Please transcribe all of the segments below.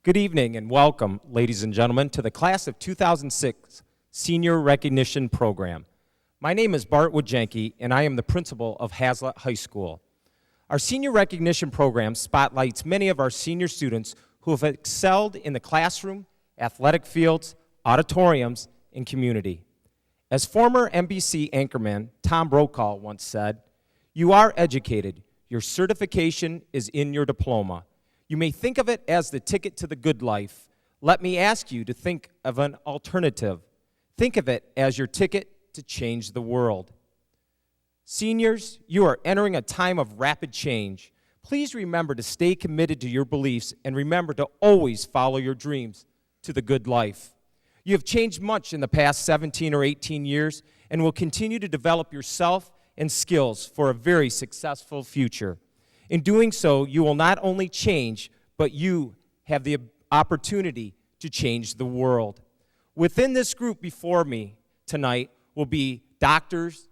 Good evening and welcome, ladies and gentlemen, to the Class of 2006 Senior Recognition Program. My name is Bart Wojcicki, and I am the principal of Hazlet High School. Our Senior Recognition Program spotlights many of our senior students who have excelled in the classroom, athletic fields, auditoriums, and community. As former NBC anchorman Tom Brokaw once said, "You are educated. Your certification is in your diploma. You may think of it as the ticket to the good life. Let me ask you to think of an alternative. Think of it as your ticket to change the world." Seniors, you are entering a time of rapid change. Please remember to stay committed to your beliefs and remember to always follow your dreams to the good life. You have changed much in the past 17 or 18 years and will continue to develop yourself and skills for a very successful future. In doing so, you will not only change, but you have the opportunity to change the world. Within this group before me tonight will be doctors,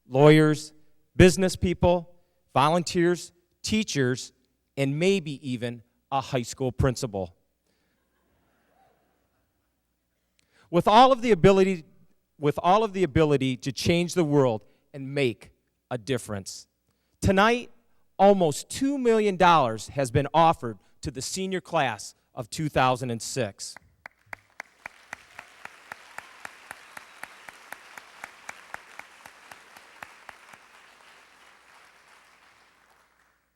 lawyers, business people, volunteers, teachers, and maybe even a high school principal. With all of the ability to change the world and make a difference. Tonight, almost $2 million has been offered to the senior class of 2006.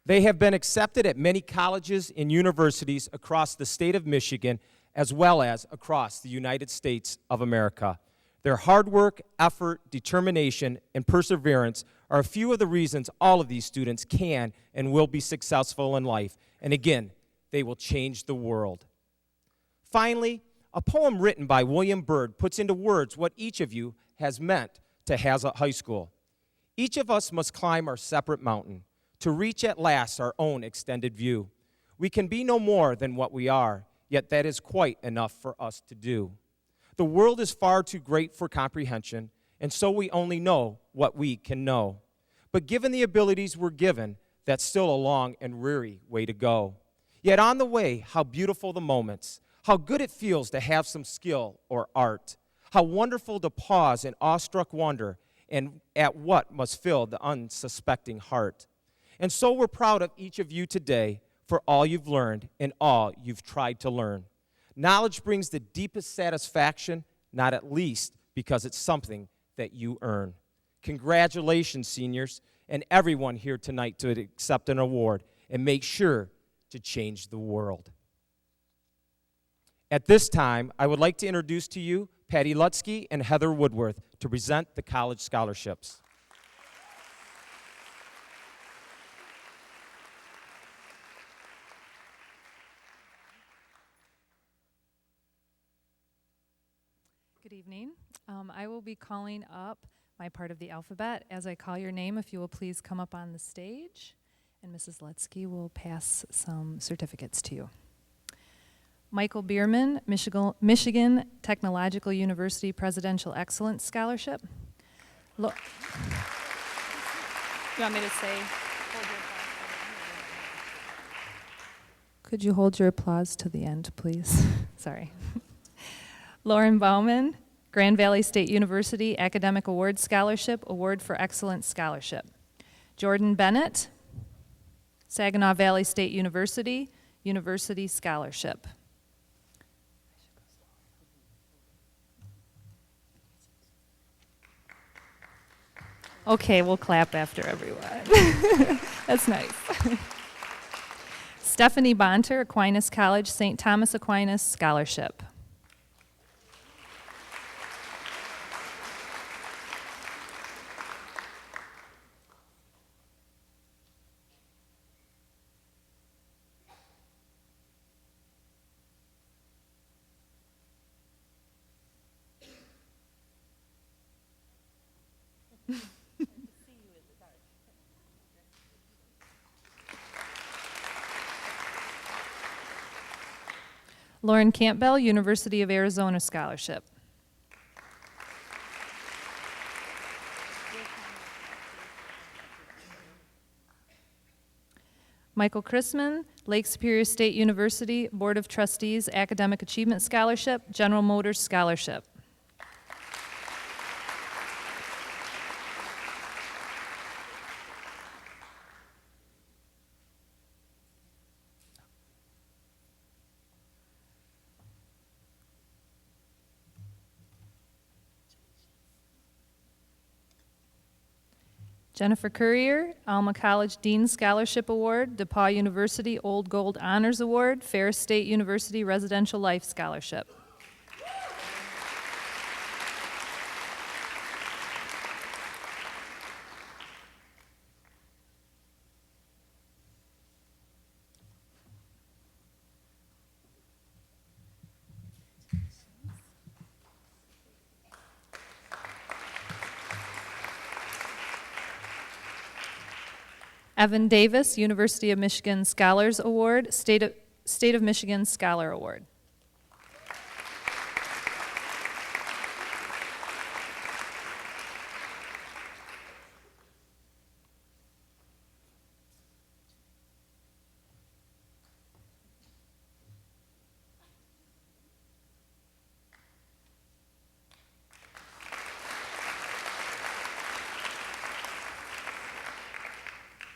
They have been accepted at many colleges and universities across the state of Michigan, as well as across the United States of America. Their hard work, effort, determination, and perseverance are a few of the reasons all of these students can and will be successful in life. And again, they will change the world. Finally, a poem written by William Byrd puts into words what each of you has meant to Hazlet High School. Each of us must climb our separate mountain to reach at last our own extended view. We can be no more than what we are, yet that is quite enough for us to do. The world is far too great for comprehension, and so we only know what we can know. But given the abilities we're given, that's still a long and weary way to go. Yet on the way, how beautiful the moments, how good it feels to have some skill or art, how wonderful to pause in awestruck wonder and at what must fill the unsuspecting heart. And so we're proud of each of you today for all you've learned and all you've tried to learn. Knowledge brings the deepest satisfaction, not at least because it's something that you earn. Congratulations, seniors, and everyone here tonight to accept an award, and make sure to change the world. At this time, I would like to introduce to you Patty Lutsky and Heather Woodworth to present the college scholarships. Good evening. I will be calling up my part of the alphabet. As I call your name, if you will please come up on the stage, and Mrs. Lutsky will pass some certificates to you. Michael Bierman, Michigan Technological University Presidential Excellence Scholarship. You want me to say? Could you hold your applause to the end, please? Sorry. Lauren Bauman, Grand Valley State University Academic Award Scholarship, Award for Excellence Scholarship. Jordan Bennett, Saginaw Valley State University, University Scholarship. Okay, we'll clap after everyone. That's nice. Stephanie Bonter, Aquinas College, St. Thomas Aquinas Scholarship. Lauren Campbell, University of Arizona Scholarship. Michael Chrisman, Lake Superior State University Board of Trustees Academic Achievement Scholarship, General Motors Scholarship. Jennifer Currier, Alma College Dean Scholarship Award, DePauw University Old Gold Honors Award, Ferris State University Residential Life Scholarship. Evan Davis, University of Michigan Scholars Award, State of Michigan Scholar Award.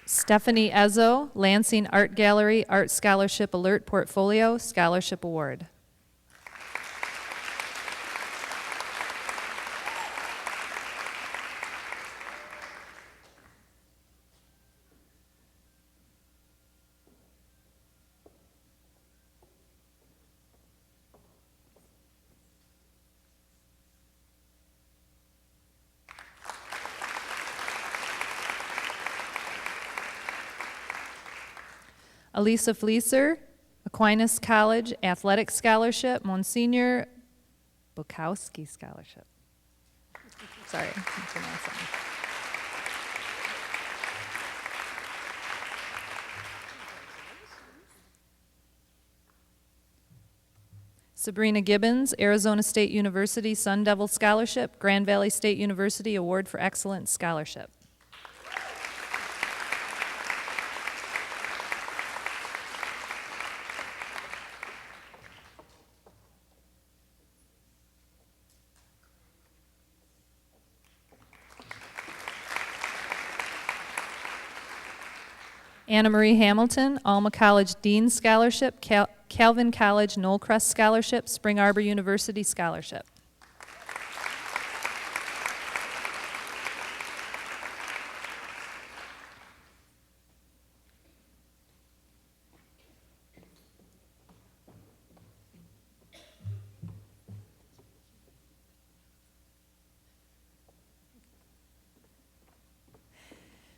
Stephanie Ezzo, Lansing Art Gallery Art Scholarship Alert Portfolio Scholarship Award. Elisa Fleeser, Aquinas College Athletic Scholarship, Monsignor Bukowski Scholarship. Sorry. Sabrina Gibbons, Arizona State University Sun Devil Scholarship, Grand Valley State University Award for Excellence Scholarship. Anna Marie Hamilton, Alma College Dean Scholarship, Calvin College Knollcrest Scholarship, Spring Arbor University Scholarship.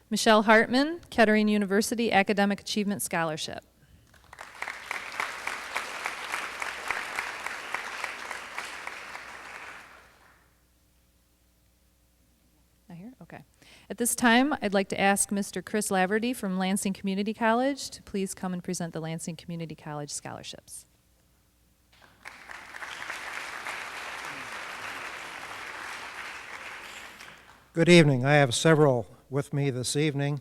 Michelle Hartman, Kettering University Academic Achievement Scholarship. Not here? Okay. At this time, I'd like to ask Mr. Chris Laverty from Lansing Community College to please come and present the Lansing Community College scholarships. Good evening. I have several with me this evening.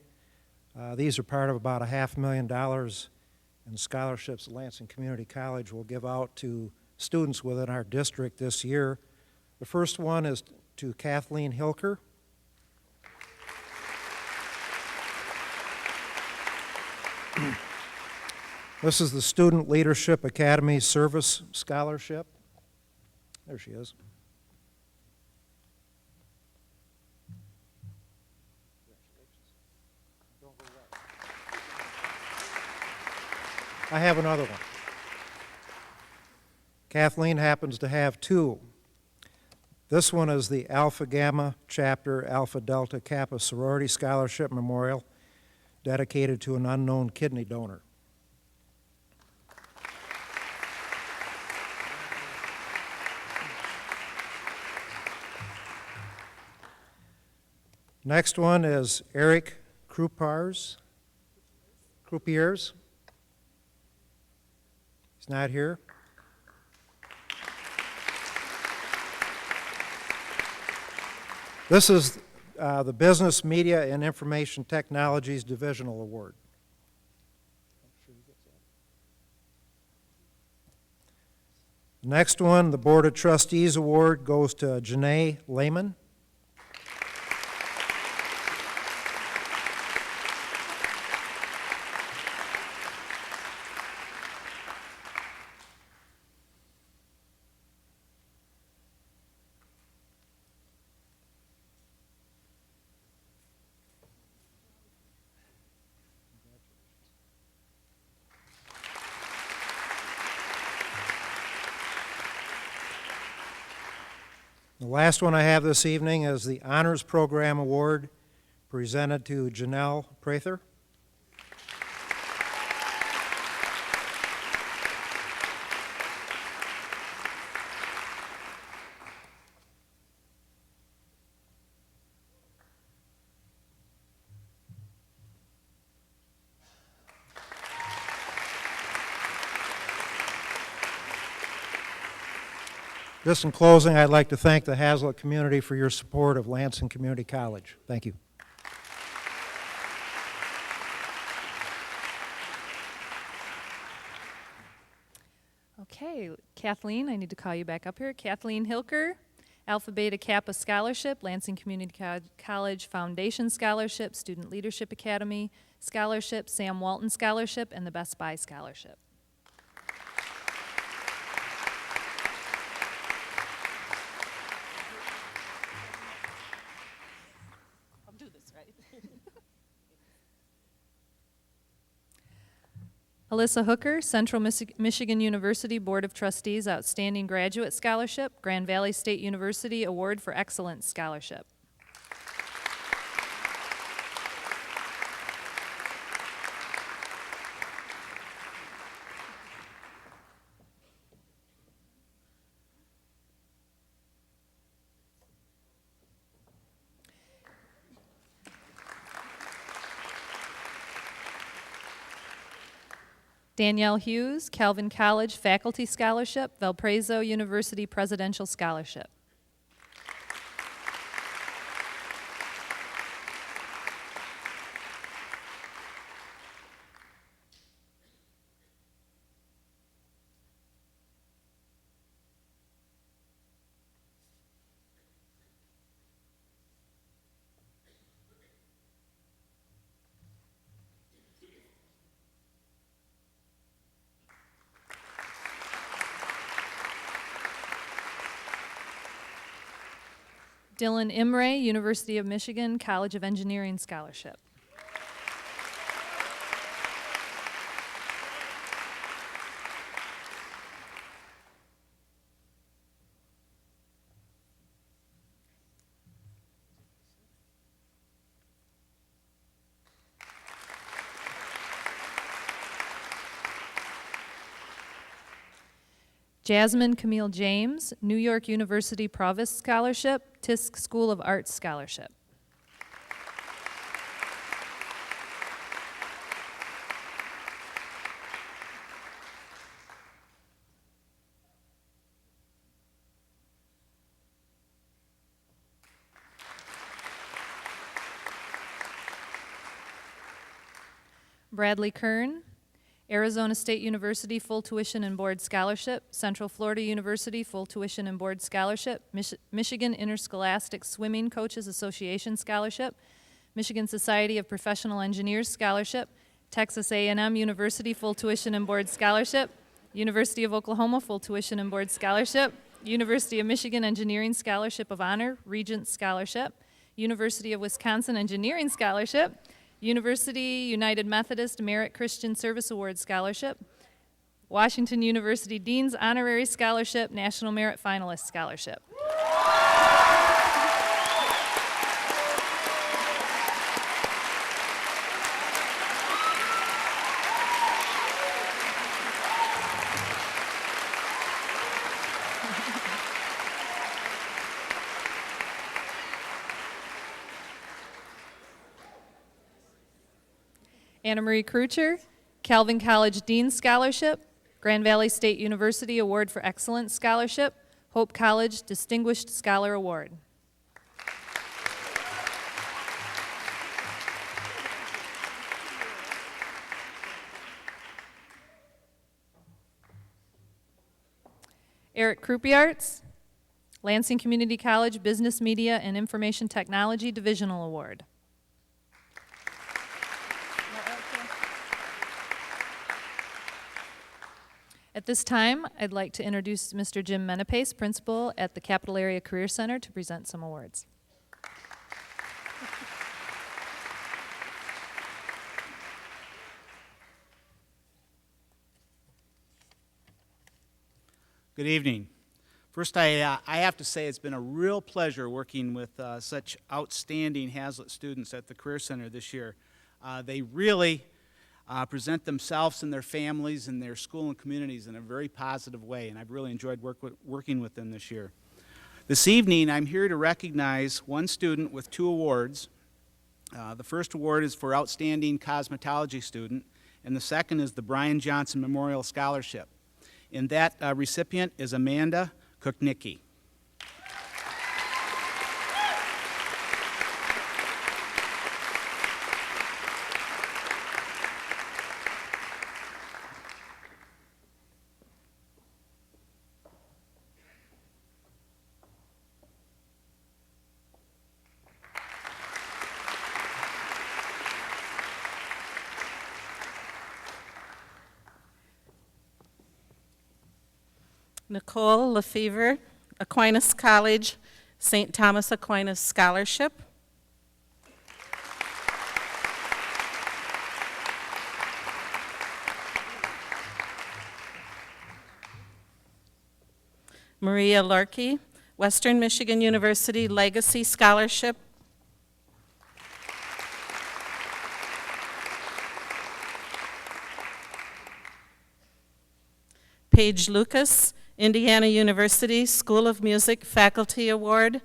These are part of about $500,000 in scholarships that Lansing Community College will give out to students within our district this year. The first one is to Kathleen Hilker. This is the Student Leadership Academy Service Scholarship. There she is. I have another one. Kathleen happens to have two. This one is the Alpha Gamma Chapter Alpha Delta Kappa Sorority Scholarship Memorial, dedicated to an unknown kidney donor. Next one is Eric Croupiers. He's not here. This is the Business, Media, and Information Technologies Divisional Award. Next one, the Board of Trustees Award goes to Janae Lehman. The last one I have this evening is the Honors Program Award presented to Janelle Prather. Just in closing, I'd like to thank the Hazlet community for your support of Lansing Community College. Thank you. Okay, Kathleen, I need to call you back up here. Kathleen Hilker, Alpha Beta Kappa Scholarship, Lansing Community College Foundation Scholarship, Student Leadership Academy Scholarship, Sam Walton Scholarship, and the Best Buy Scholarship. Alyssa Hooker, Central Michigan University Board of Trustees Outstanding Graduate Scholarship, Grand Valley State University Award for Excellence Scholarship. Danielle Hughes, Calvin College Faculty Scholarship, Valparaiso University Presidential Scholarship. Dylan Imre, University of Michigan College of Engineering Scholarship. Jasmine Camille James, New York University Provost Scholarship, Tisch School of Arts Scholarship. Bradley Kern, Arizona State University Full Tuition and Board Scholarship, Central Florida University Full Tuition and Board Scholarship, Michigan Interscholastic Swimming Coaches Association Scholarship, Michigan Society of Professional Engineers Scholarship, Texas A&M University Full Tuition and Board Scholarship, University of Oklahoma Full Tuition and Board Scholarship, University of Michigan Engineering Scholarship of Honor, Regents Scholarship, University of Wisconsin Engineering Scholarship, University United Methodist Merit Christian Service Award Scholarship, Washington University Dean's Honorary Scholarship, National Merit Finalist Scholarship. Anna Marie Krucher, Calvin College Dean Scholarship, Grand Valley State University Award for Excellence Scholarship, Hope College Distinguished Scholar Award. Eric Krupiarts, Lansing Community College Business Media and Information Technology Divisional Award. At this time, I'd like to introduce Mr. Jim Menepace, Principal at the Capital Area Career Center, to present some awards. Good evening. First, I have to say it's been a real pleasure working with such outstanding Hazlitt students at the Career Center this year. They really present themselves and their families and their school and communities in a very positive way, and I've really enjoyed working with them this year. This evening, I'm here to recognize one student with 2 awards. The first award is for Outstanding Cosmetology Student, and the second is the Brian Johnson Memorial Scholarship. And that recipient is Amanda Kuknicki. Nicole Lefevre, Aquinas College, St. Thomas Aquinas Scholarship. Maria Larkey, Western Michigan University Legacy Scholarship. Paige Lucas, Indiana University School of Music Faculty Award,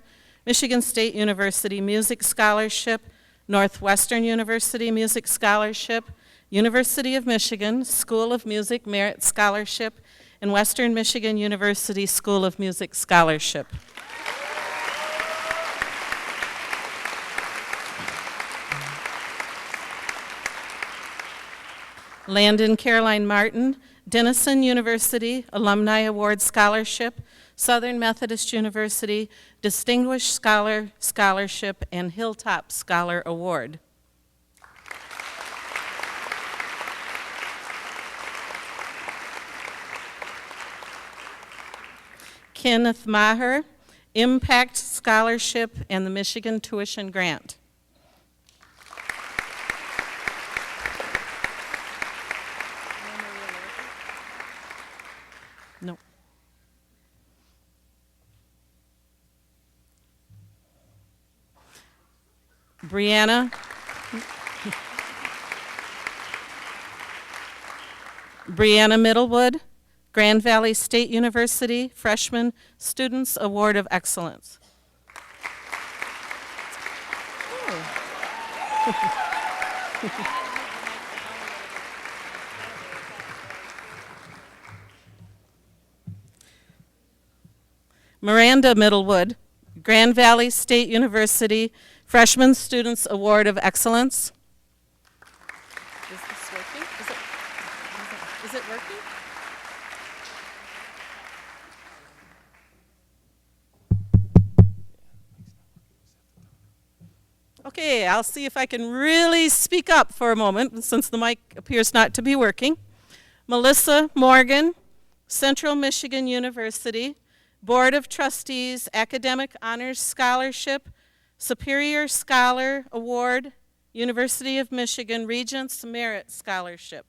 Michigan State University Music Scholarship, Northwestern University Music Scholarship, University of Michigan School of Music Merit Scholarship, and Western Michigan University School of Music Scholarship. Landon Caroline Martin, Denison University Alumni Award Scholarship, Southern Methodist University Distinguished Scholar Scholarship, and Hilltop Scholar Award. Kenneth Maher, Impact Scholarship and the Michigan Tuition Grant. No. Brianna Middlewood, Grand Valley State University Freshman Students Award of Excellence. Miranda Middlewood, Grand Valley State University Freshman Students Award of Excellence. Is this working? Is it working? Okay, I'll see if I can really speak up for a moment since the mic appears not to be working. Melissa Morgan, Central Michigan University Board of Trustees Academic Honors Scholarship, Superior Scholar Award, University of Michigan Regents Merit Scholarship.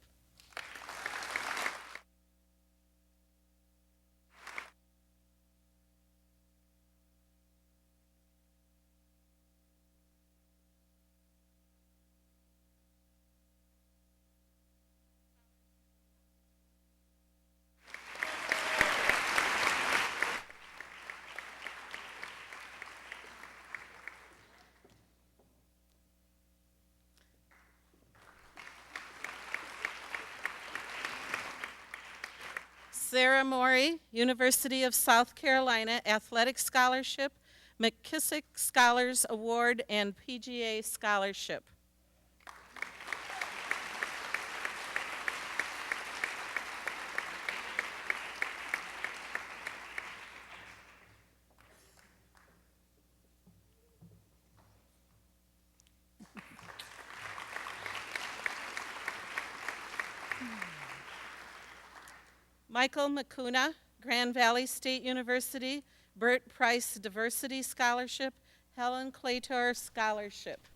Sarah Morey, University of South Carolina Athletic Scholarship, McKissick Scholars Award, and PGA Scholarship. Michael McCuna, Grand Valley State University, Burt Price Diversity Scholarship, Helen Claytor Scholarship.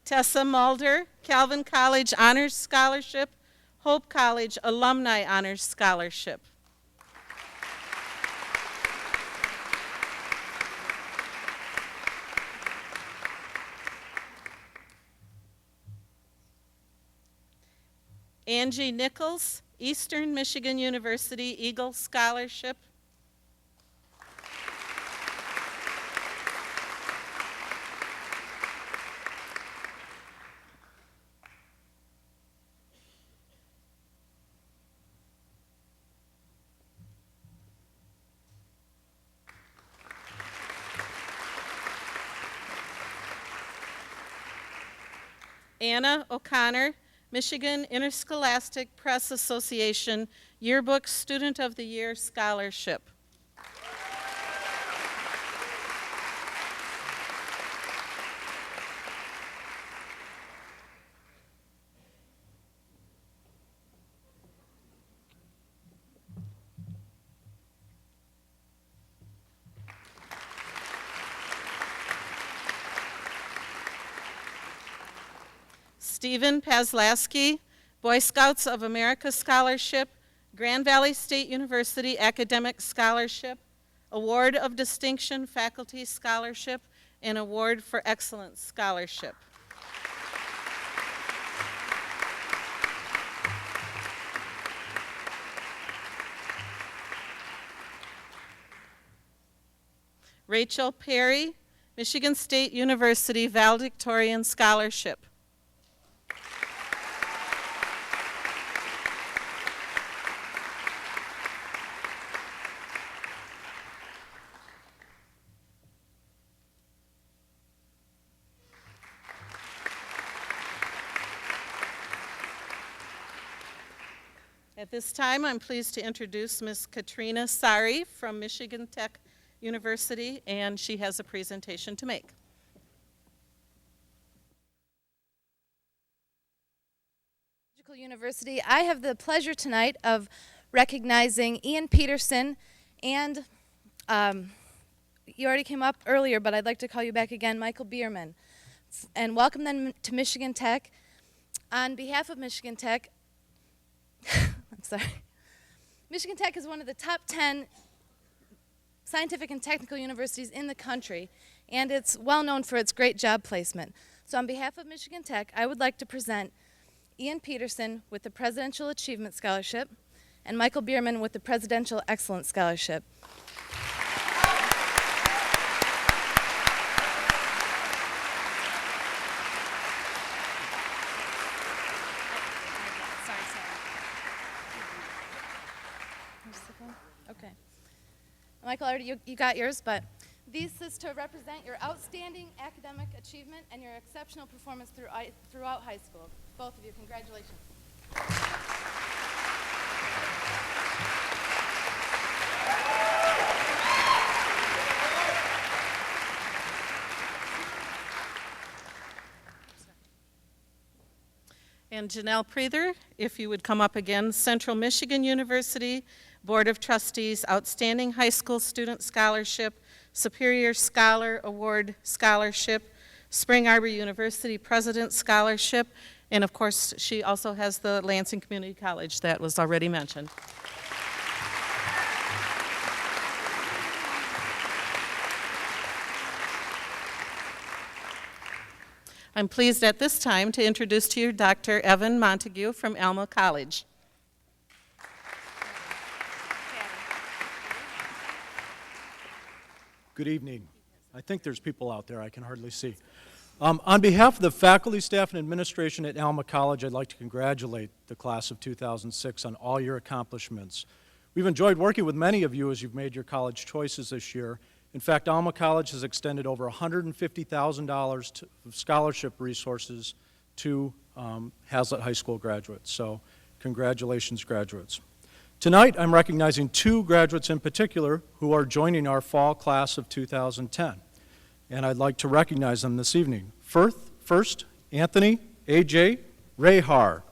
Tessa Mulder, Calvin College Honors Scholarship, Hope College Alumni Honors Scholarship. Angie Nichols, Eastern Michigan University Eagle Scholarship. Anna O'Connor, Michigan Interscholastic Press Association Yearbook Student of the Year Scholarship. Stephen Pazlaski, Boy Scouts of America Scholarship, Grand Valley State University Academic Scholarship, Award of Distinction Faculty Scholarship, and Award for Excellence Scholarship. Rachel Perry, Michigan State University Valedictorian Scholarship. At this time, I'm pleased to introduce Ms. Katrina Sari from Michigan Tech University, and she has a presentation to make. University, I have the pleasure tonight of recognizing Ian Peterson and, you already came up earlier, but I'd like to call you back again, Michael Bierman, and welcome them to Michigan Tech. On behalf of Michigan Tech, I'm sorry. Michigan Tech is one of the top 10 scientific and technical universities in the country, and it's well known for its great job placement. So on behalf of Michigan Tech, I would like to present Ian Peterson with the Presidential Achievement Scholarship and Michael Bierman with the Presidential Excellence Scholarship. Okay. Michael, already you got yours, but this is to represent your outstanding academic achievement and your exceptional performance throughout high school. Both of you, congratulations. And Janelle Prather, if you would come up again, Central Michigan University Board of Trustees Outstanding High School Student Scholarship, Superior Scholar Award Scholarship, Spring Arbor University President Scholarship, and of course, she also has the Lansing Community College that was already mentioned. I'm pleased at this time to introduce to you Dr. Evan Montague from Alma College. Good evening. I think there's people out there, I can hardly see. On behalf of the faculty, staff, and administration at Alma College, I'd like to congratulate the class of 2006 on all your accomplishments. We've enjoyed working with many of you as you've made your college choices this year. In fact, Alma College has extended over $150,000 of scholarship resources to Hazlitt High School graduates. So congratulations, graduates. Tonight, I'm recognizing two graduates in particular who are joining our fall class of 2010, and I'd like to recognize them this evening. First, Anthony A.J. Rehar.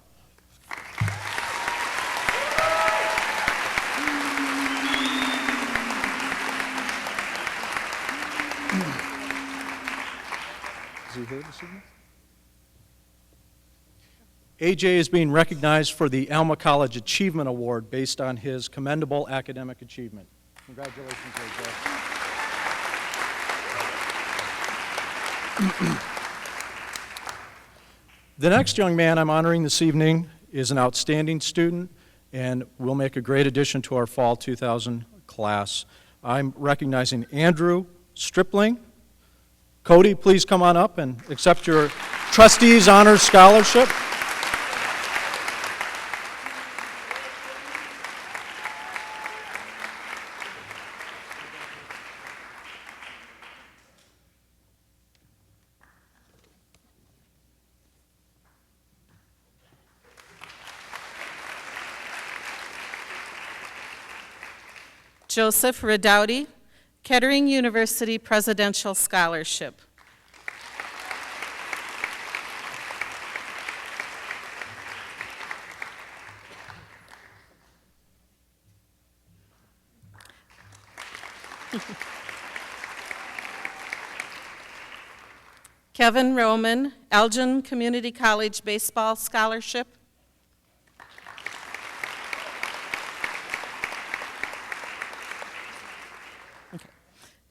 Is he here this evening? AJ is being recognized for the Alma College Achievement Award based on his commendable academic achievement. Congratulations, AJ. The next young man I'm honoring this evening is an outstanding student and will make a great addition to our fall 2000 class. I'm recognizing Andrew Stripling. Cody, please come on up and accept your Trustees Honors Scholarship. Joseph Redouty, Kettering University Presidential Scholarship. Kevin Roman, Elgin Community College Baseball Scholarship.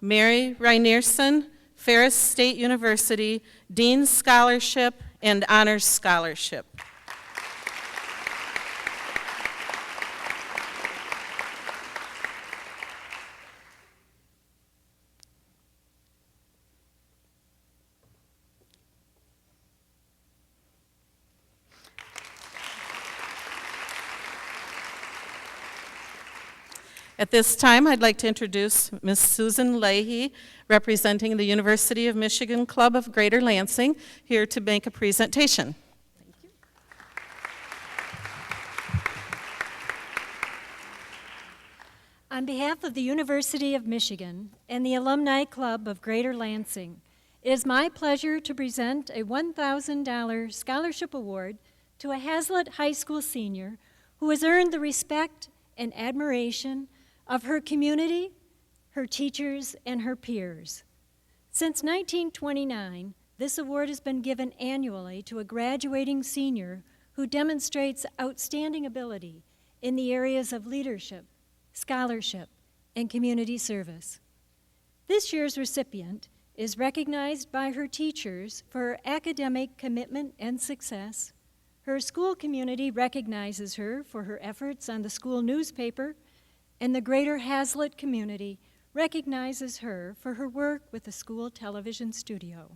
Mary Reinerson, Ferris State University, Dean's Scholarship and Honors Scholarship. At this time, I'd like to introduce Ms. Susan Leahy, representing the University of Michigan Club of Greater Lansing, here to make a presentation. Thank you. On behalf of the University of Michigan and the Alumni Club of Greater Lansing, it is my pleasure to present a $1,000 scholarship award to a Hazlitt High School senior who has earned the respect and admiration of her community, her teachers, and her peers. Since 1929, this award has been given annually to a graduating senior who demonstrates outstanding ability in the areas of leadership, scholarship, and community service. This year's recipient is recognized by her teachers for her academic commitment and success. Her school community recognizes her for her efforts on the school newspaper, and the greater Hazlitt community recognizes her for her work with the school television studio.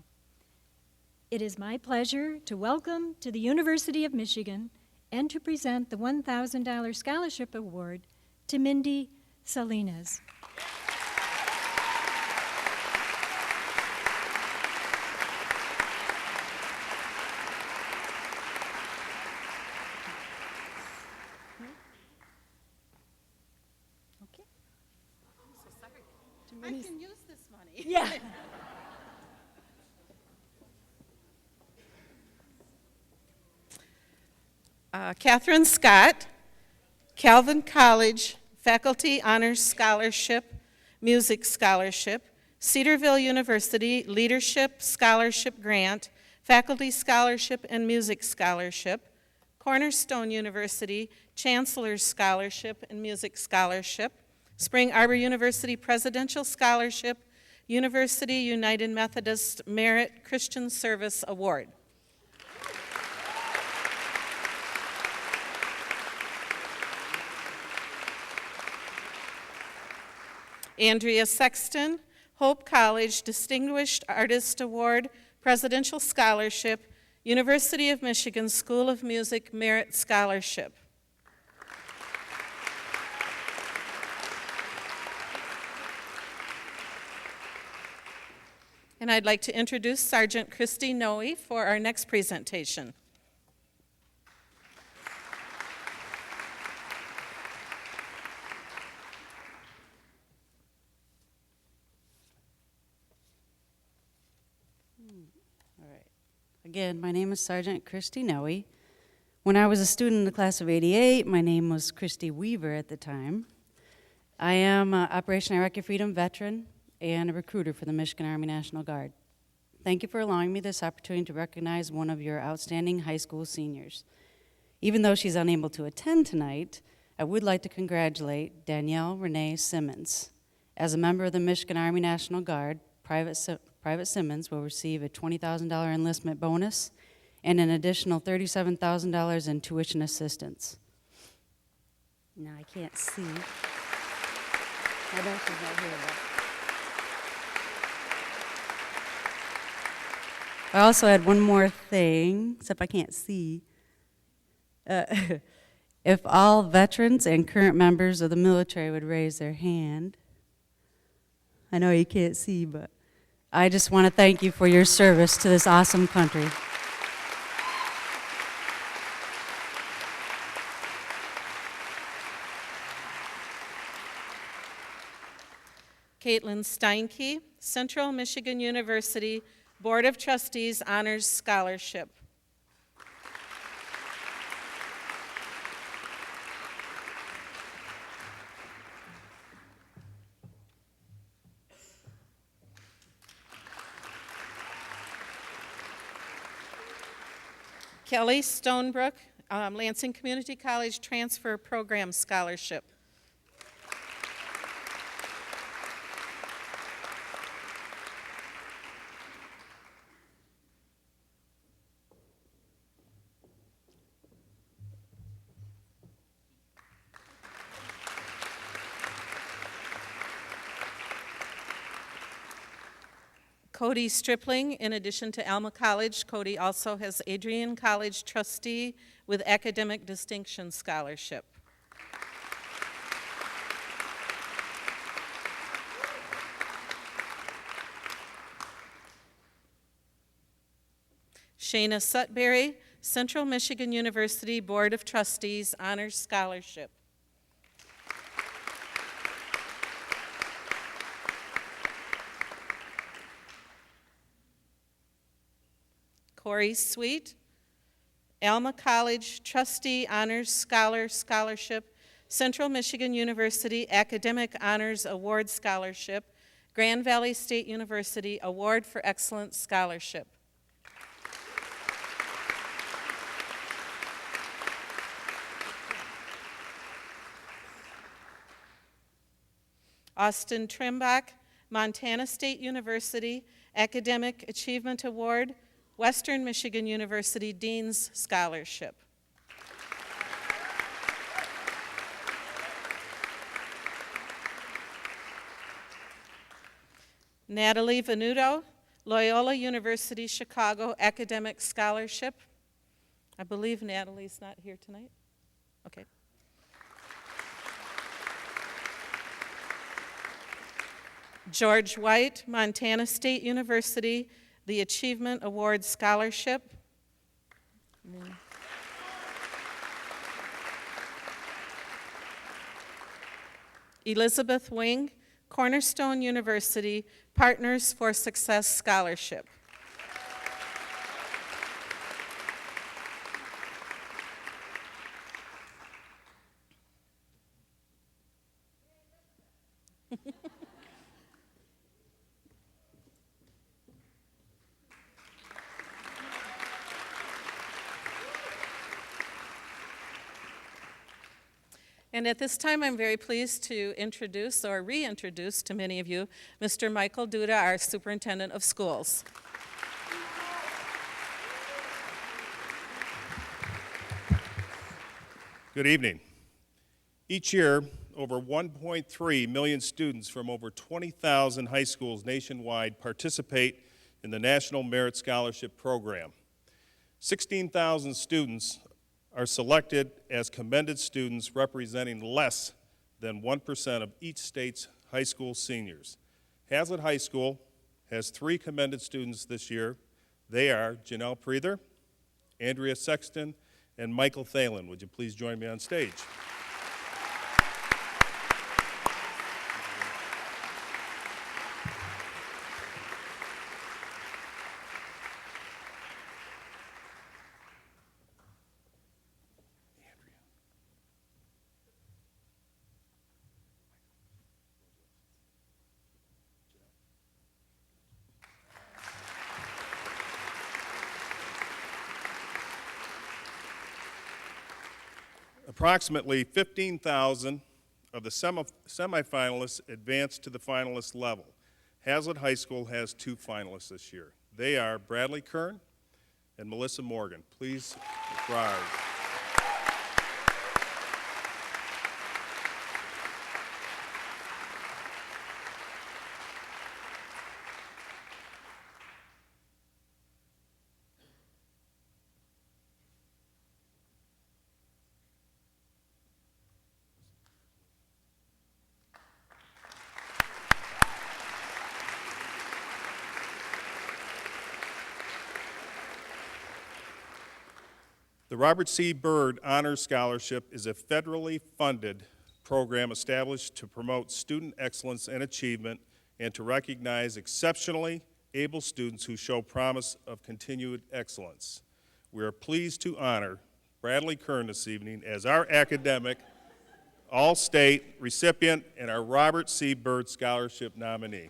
It is my pleasure to welcome to the University of Michigan and to present the $1,000 scholarship award to Mindy Salinas. I can use this money. Yeah. Catherine Scott, Calvin College Faculty Honors Scholarship, Music Scholarship, Cedarville University Leadership Scholarship Grant, Faculty Scholarship and Music Scholarship, Cornerstone University Chancellor's Scholarship and Music Scholarship, Spring Arbor University Presidential Scholarship, University United Methodist Merit Christian Service Award. Andrea Sexton, Hope College Distinguished Artist Award, Presidential Scholarship, University of Michigan School of Music Merit Scholarship. And I'd like to introduce Sergeant Christy Noe for our next presentation. Again, my name is Sergeant Christy Noe. When I was a student in the class of '88, my name was Christy Weaver at the time. I am an Operation Iraqi Freedom veteran and a recruiter for the Michigan Army National Guard. Thank you for allowing me this opportunity to recognize one of your outstanding high school seniors. Even though she's unable to attend tonight, I would like to congratulate Danielle Renee Simmons. As a member of the Michigan Army National Guard, Private Simmons will receive a $20,000 enlistment bonus and an additional $37,000 in tuition assistance. Now I can't see. I know she's not here, but I also had one more thing, except I can't see. If all veterans and current members of the military would raise their hand. I know you can't see, but I just want to thank you for your service to this awesome country. Caitlin Steinke, Central Michigan University Board of Trustees Honors Scholarship. Kelly Stonebrook, Lansing Community College Transfer Program Scholarship. Cody Stripling, in addition to Alma College, Cody also has Adrian College Trustee with Academic Distinction Scholarship. Shayna Sutberry, Central Michigan University Board of Trustees Honors Scholarship. Corey Sweet, Alma College Trustee Honors Scholarship, Central Michigan University Academic Honors Award Scholarship, Grand Valley State University Award for Excellence Scholarship. Austin Trimbach, Montana State University Academic Achievement Award, Western Michigan University Dean's Scholarship. Natalie Venuto, Loyola University Chicago Academic Scholarship. I believe Natalie's not here tonight. Okay. George White, Montana State University, the Achievement Award Scholarship. Elizabeth Wing, Cornerstone University, Partners for Success Scholarship. And at this time, I'm very pleased to introduce, or reintroduce to many of you, Mr. Michael Duda, our Superintendent of Schools. Good evening. Each year, over 1.3 million students from over 20,000 high schools nationwide participate in the National Merit Scholarship Program. 16,000 students are selected as commended students representing less than 1% of each state's high school seniors. Hazlet High School has 3 commended students this year. They are Janelle Preether, Andrea Sexton, and Michael Thalen. Would you please join me on stage? Approximately 15,000 of the semifinalists advanced to the finalist level. Hazlet High School has 2 finalists this year. They are Bradley Kern and Melissa Morgan. Please rise. The Robert C. Byrd Honors Scholarship is a federally funded program established to promote student excellence and achievement and to recognize exceptionally able students who show promise of continued excellence. We are pleased to honor Bradley Kern this evening as our academic all-state recipient and our Robert C. Byrd Scholarship nominee.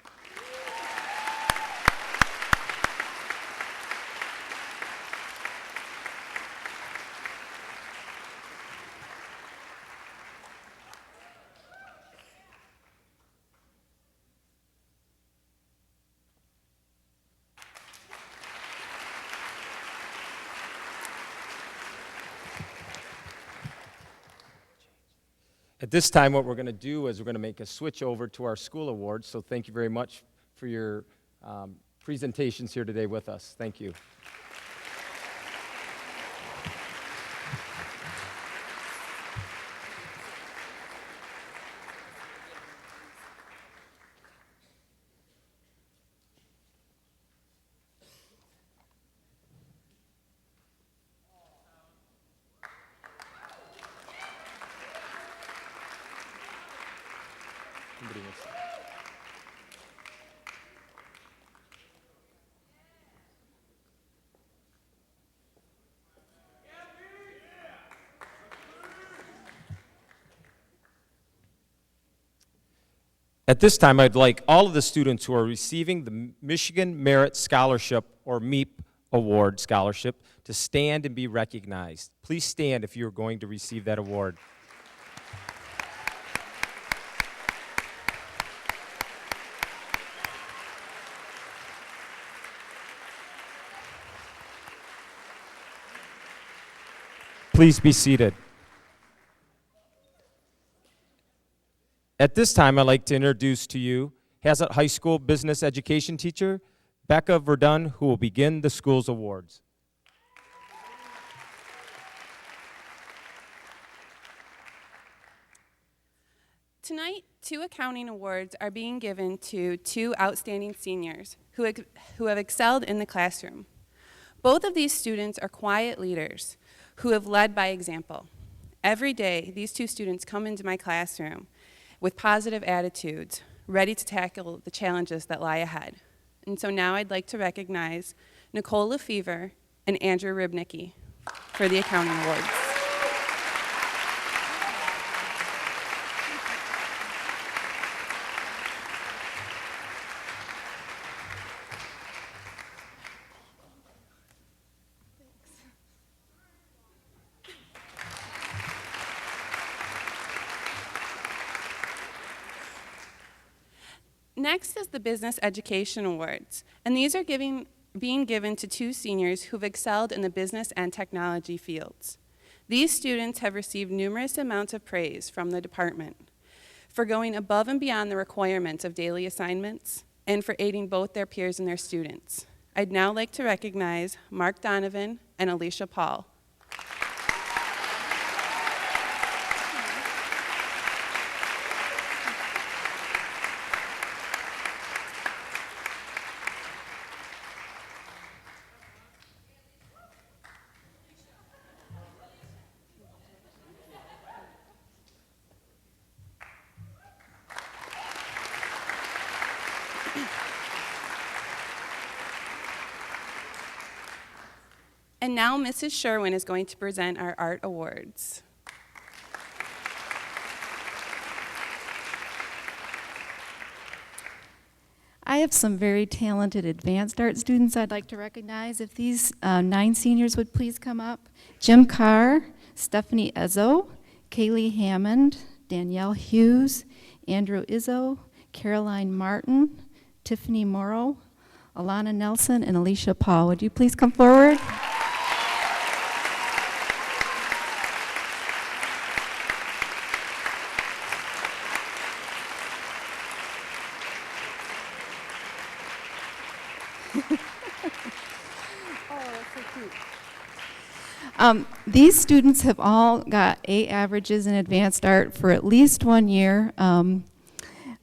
At this time, what we're going to do is we're going to make a switch over to our school awards. So thank you very much for your presentations here today with us. Thank you. Somebody wants to- At this time, I'd like all of the students who are receiving the Michigan Merit Scholarship or MEEP Award Scholarship to stand and be recognized. Please stand if you're going to receive that award. Please be seated. At this time, I'd like to introduce to you Hazlet High School business education teacher, Becca Verdun, who will begin the school's awards. Tonight, 2 accounting awards are being given to 2 outstanding seniors who have excelled in the classroom. Both of these students are quiet leaders who have led by example. Every day, these 2 students come into my classroom with positive attitudes, ready to tackle the challenges that lie ahead. And so now I'd like to recognize Nicole Lefevre and Andrew Ribnicki for the accounting awards. Next is the Business Education Awards, and these are being given to 2 seniors who've excelled in the business and technology fields. These students have received numerous amounts of praise from the department for going above and beyond the requirements of daily assignments and for aiding both their peers and their students. I'd now like to recognize Mark Donovan and Alicia Paul. And now Mrs. Sherwin is going to present our art awards. I have some very talented advanced art students I'd like to recognize. If these 9 seniors would please come up. Jim Carr, Stephanie Ezzo, Kaylee Hammond, Danielle Hughes, Andrew Izzo, Caroline Martin, Tiffany Morrow, Alana Nelson, and Alicia Paul. Would you please come forward? These students have all got A averages in advanced art for at least 1 year.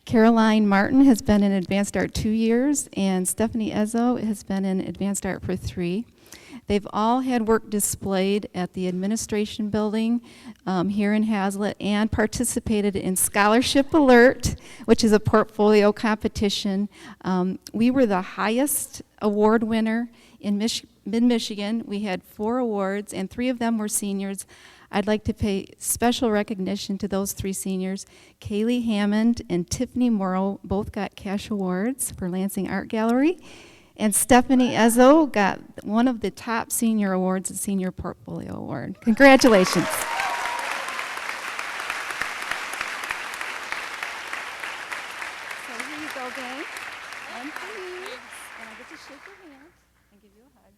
Caroline Martin has been in advanced art 2 years, and Stephanie Ezzo has been in advanced art for 3. They've all had work displayed at the administration building here in Hazlet and participated in Scholarship Alert, which is a portfolio competition. We were the highest award winner in Mid-Michigan. We had 4 awards, and 3 of them were seniors. I'd like to pay special recognition to those 3 seniors. Kaylee Hammond and Tiffany Morrow both got cash awards for Lansing Art Gallery. And Stephanie Ezzo got one of the top senior awards, the Senior Portfolio Award. Congratulations. So here you go, gang. And please. And I get to shake your hand and give you a hug.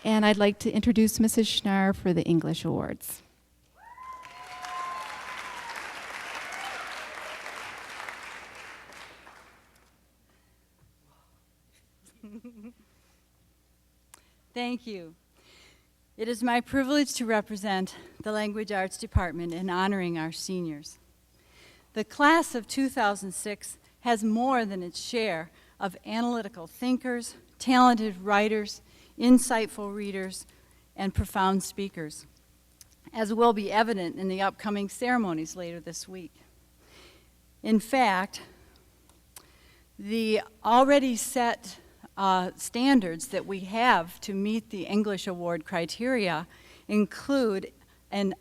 And I'd like to introduce Mrs. Schnarr for the English Awards. Thank you. It is my privilege to represent the Language Arts Department in honoring our seniors. The class of 2006 has more than its share of analytical thinkers, talented writers, insightful readers, and profound speakers, as will be evident in the upcoming ceremonies later this week. In fact, the already set standards that we have to meet the English Award criteria include an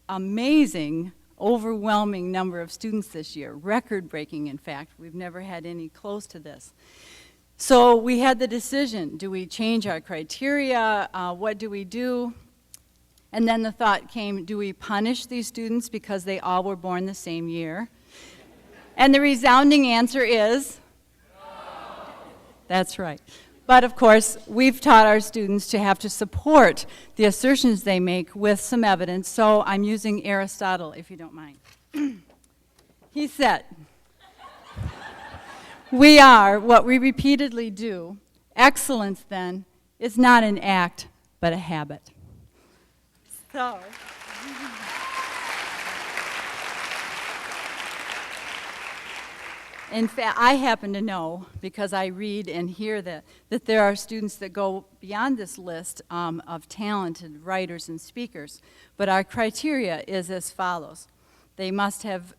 amazing, overwhelming number of students this year, record-breaking, in fact. We've never had any close to this. So we had the decision, do we change our criteria? What do we do? And then the thought came, do we punish these students because they all were born the same year? And the resounding answer is? No. That's right. But of course, we've taught our students to have to support the assertions they make with some evidence, so I'm using Aristotle, if you don't mind. He said, we are what we repeatedly do. Excellence, then, is not an act, but a habit. So, in fact, I happen to know, because I read and hear that there are students that go beyond this list of talented writers and speakers. But our criteria is as follows. They must have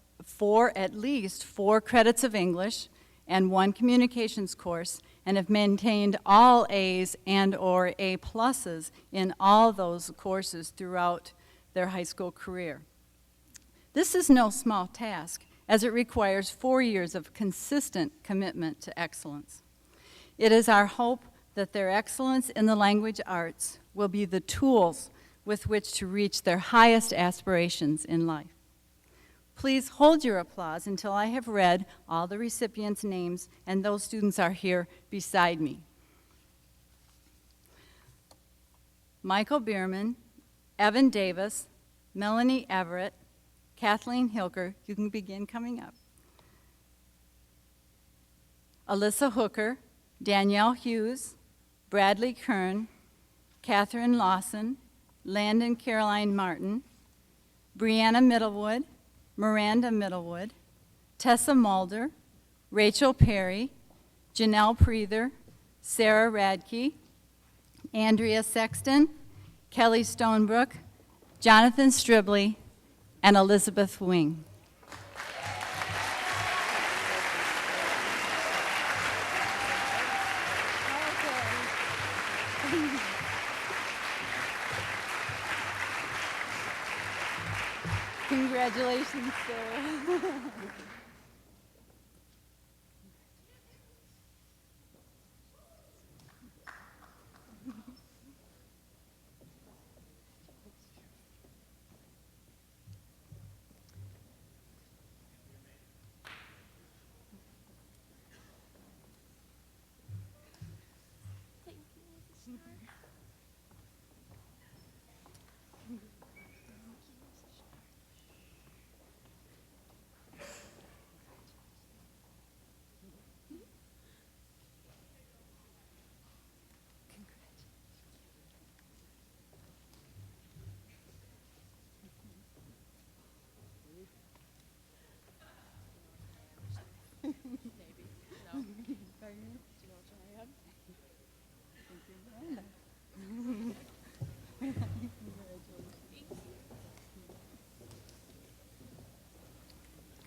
at least 4 credits of English and 1 communications course, and have maintained all A's and or A pluses in all those courses throughout their high school career. This is no small task, as it requires 4 years of consistent commitment to excellence. It is our hope that their excellence in the language arts will be the tools with which to reach their highest aspirations in life. Please hold your applause until I have read all the recipients' names, and those students are here beside me. Michael Bierman, Evan Davis, Melanie Everett, Kathleen Hilker, you can begin coming up. Alyssa Hooker, Danielle Hughes, Bradley Kern, Catherine Lawson, Landon Caroline Martin, Brianna Middlewood, Miranda Middlewood, Tessa Mulder, Rachel Perry, Janelle Preether, Sarah Radke, Andrea Sexton, Kelly Stonebrook, Jonathan Stribley, and Elizabeth Wing. Congratulations, Sarah.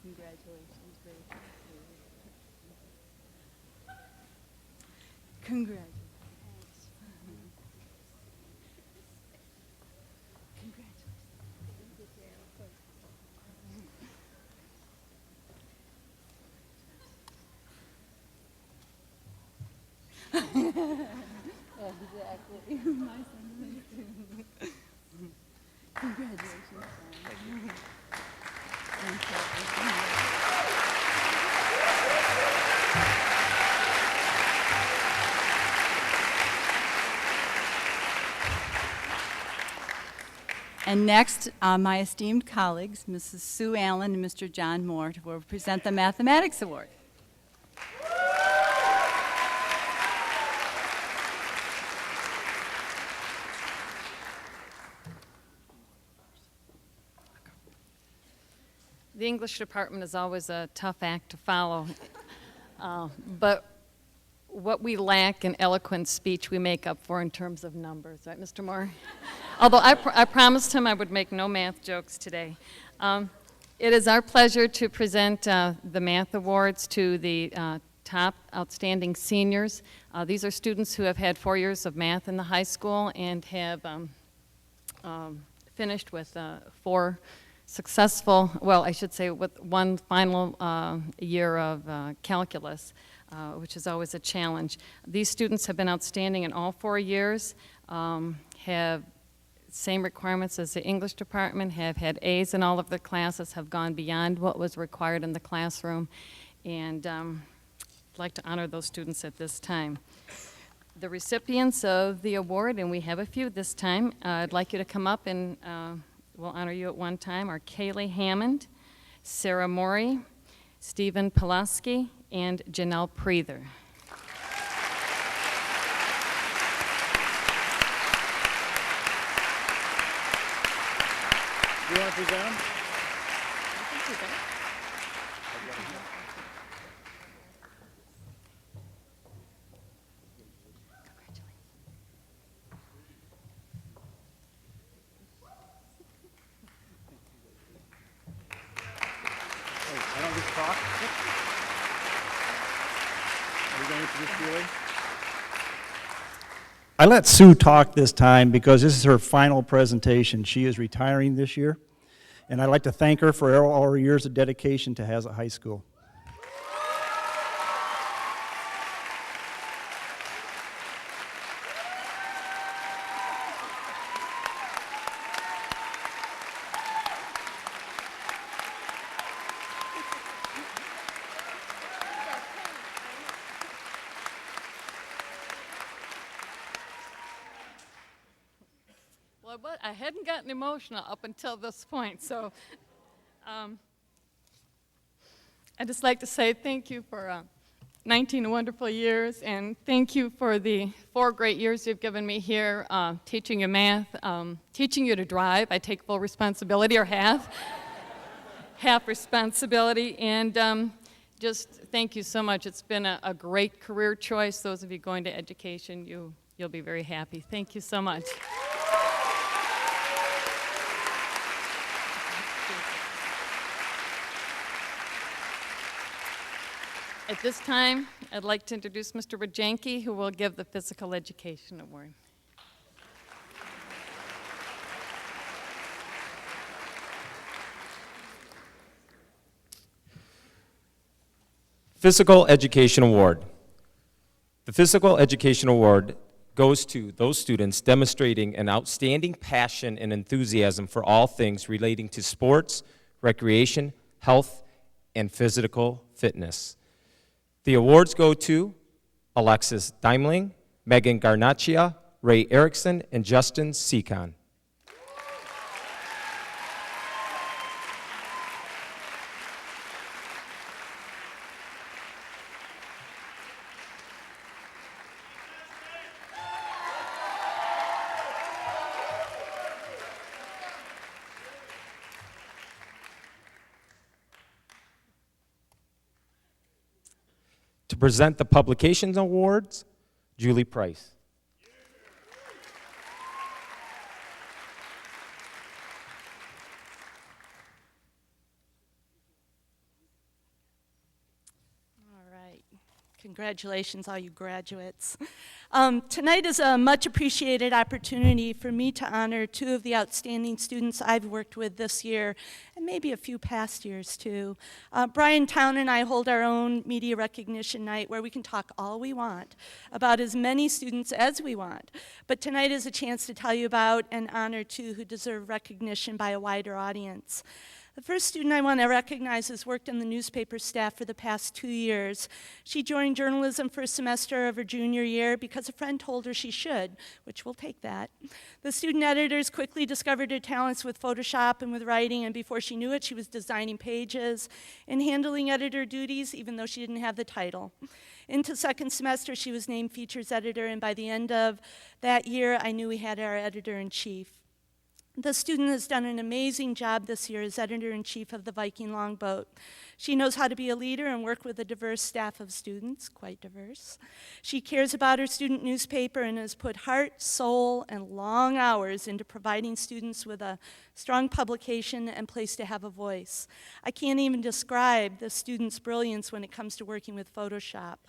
Congratulations, Rachel. Congratulations. Exactly. My son too. Congratulations, son. Thank you. And next, my esteemed colleagues, Mrs. Sue Allen and Mr. John Moore, will present the Mathematics Award. The English department is always a tough act to follow, but what we lack in eloquent speech, we make up for in terms of numbers, right, Mr. Moore? Although I promised him I would make no math jokes today. It is our pleasure to present the math awards to the top outstanding seniors. These are students who have had 4 years of math in the high school and have finished with 4 successful, well, I should say with 1 final year of calculus, which is always a challenge. These students have been outstanding in all 4 years, have same requirements as the English department, have had A's in all of their classes, have gone beyond what was required in the classroom, and I'd like to honor those students at this time. The recipients of the award, and we have a few this time, I'd like you to come up and we'll honor you at one time, are Kaylee Hammond, Sarah Morey, Stephen Pulaski, and Janelle Preether. You want to present them? I don't get to talk? Are you going to introduce Julie? I let Sue talk this time because this is her final presentation. She is retiring this year, and I'd like to thank her for all her years of dedication to Hazlet High School. Well, I hadn't gotten emotional up until this point, so I'd just like to say thank you for 19 wonderful years, and thank you for the 4 great years you've given me here, teaching you math, teaching you to drive. I take full responsibility, or half responsibility, and Just thank you so much. It's been a great career choice. Those of you going to education, you'll be very happy. Thank you so much. At this time, I'd like to introduce Mr. Wajanki, who will give the Physical Education Award. Physical Education Award. The Physical Education Award goes to those students demonstrating an outstanding passion and enthusiasm for all things relating to sports, recreation, health, and physical fitness. The awards go to Alexis Daimling, Megan Garnaccia, Ray Erickson, and Justin Seacon. To present the Publications Awards, Julie Price. All right. Congratulations, all you graduates. Tonight is a much appreciated opportunity for me to honor two of the outstanding students I've worked with this year, and maybe a few past years too. Brian Town and I hold our own media recognition night where we can talk all we want about as many students as we want. But tonight is a chance to tell you about and honor two who deserve recognition by a wider audience. The first student I want to recognize has worked in the newspaper staff for the past 2 years. She joined journalism for a semester of her junior year because a friend told her she should, which we'll take that. The student editors quickly discovered her talents with Photoshop and with writing, and before she knew it, she was designing pages and handling editor duties, even though she didn't have the title. Into second semester, she was named features editor, and by the end of that year, I knew we had our editor-in-chief. The student has done an amazing job this year as editor-in-chief of the Viking Longboat. She knows how to be a leader and work with a diverse staff of students, quite diverse. She cares about her student newspaper and has put heart, soul, and long hours into providing students with a strong publication and place to have a voice. I can't even describe the student's brilliance when it comes to working with Photoshop,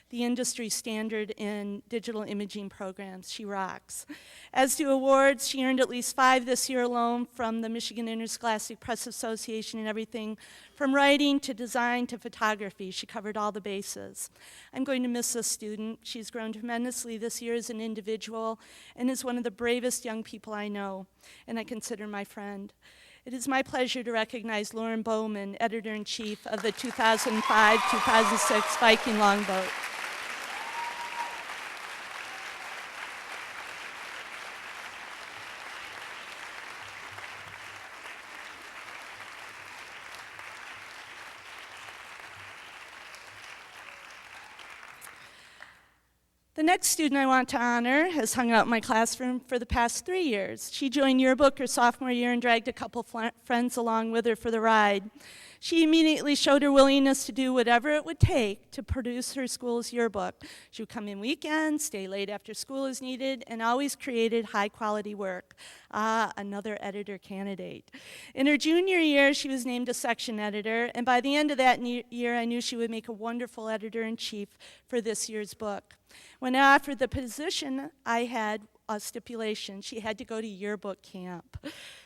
the industry standard in digital imaging programs. She rocks. As to awards, she earned at least 5 this year alone from the Michigan Interscholastic Press Association, and everything from writing to design to photography. She covered all the bases. I'm going to miss this student. She's grown tremendously this year as an individual and is one of the bravest young people I know, and I consider my friend. It is my pleasure to recognize Lauren Bowman, editor-in-chief of the 2005-2006 Viking Longboat. The next student I want to honor has hung out in my classroom for the past 3 years. She joined yearbook her sophomore year and dragged a couple friends along with her for the ride. She immediately showed her willingness to do whatever it would take to produce her school's yearbook. She would come in weekends, stay late after school as needed, and always created high-quality work. Ah, another editor candidate. In her junior year, she was named a section editor, and by the end of that year, I knew she would make a wonderful editor-in-chief for this year's book. When I offered the position, I had a stipulation. She had to go to yearbook camp.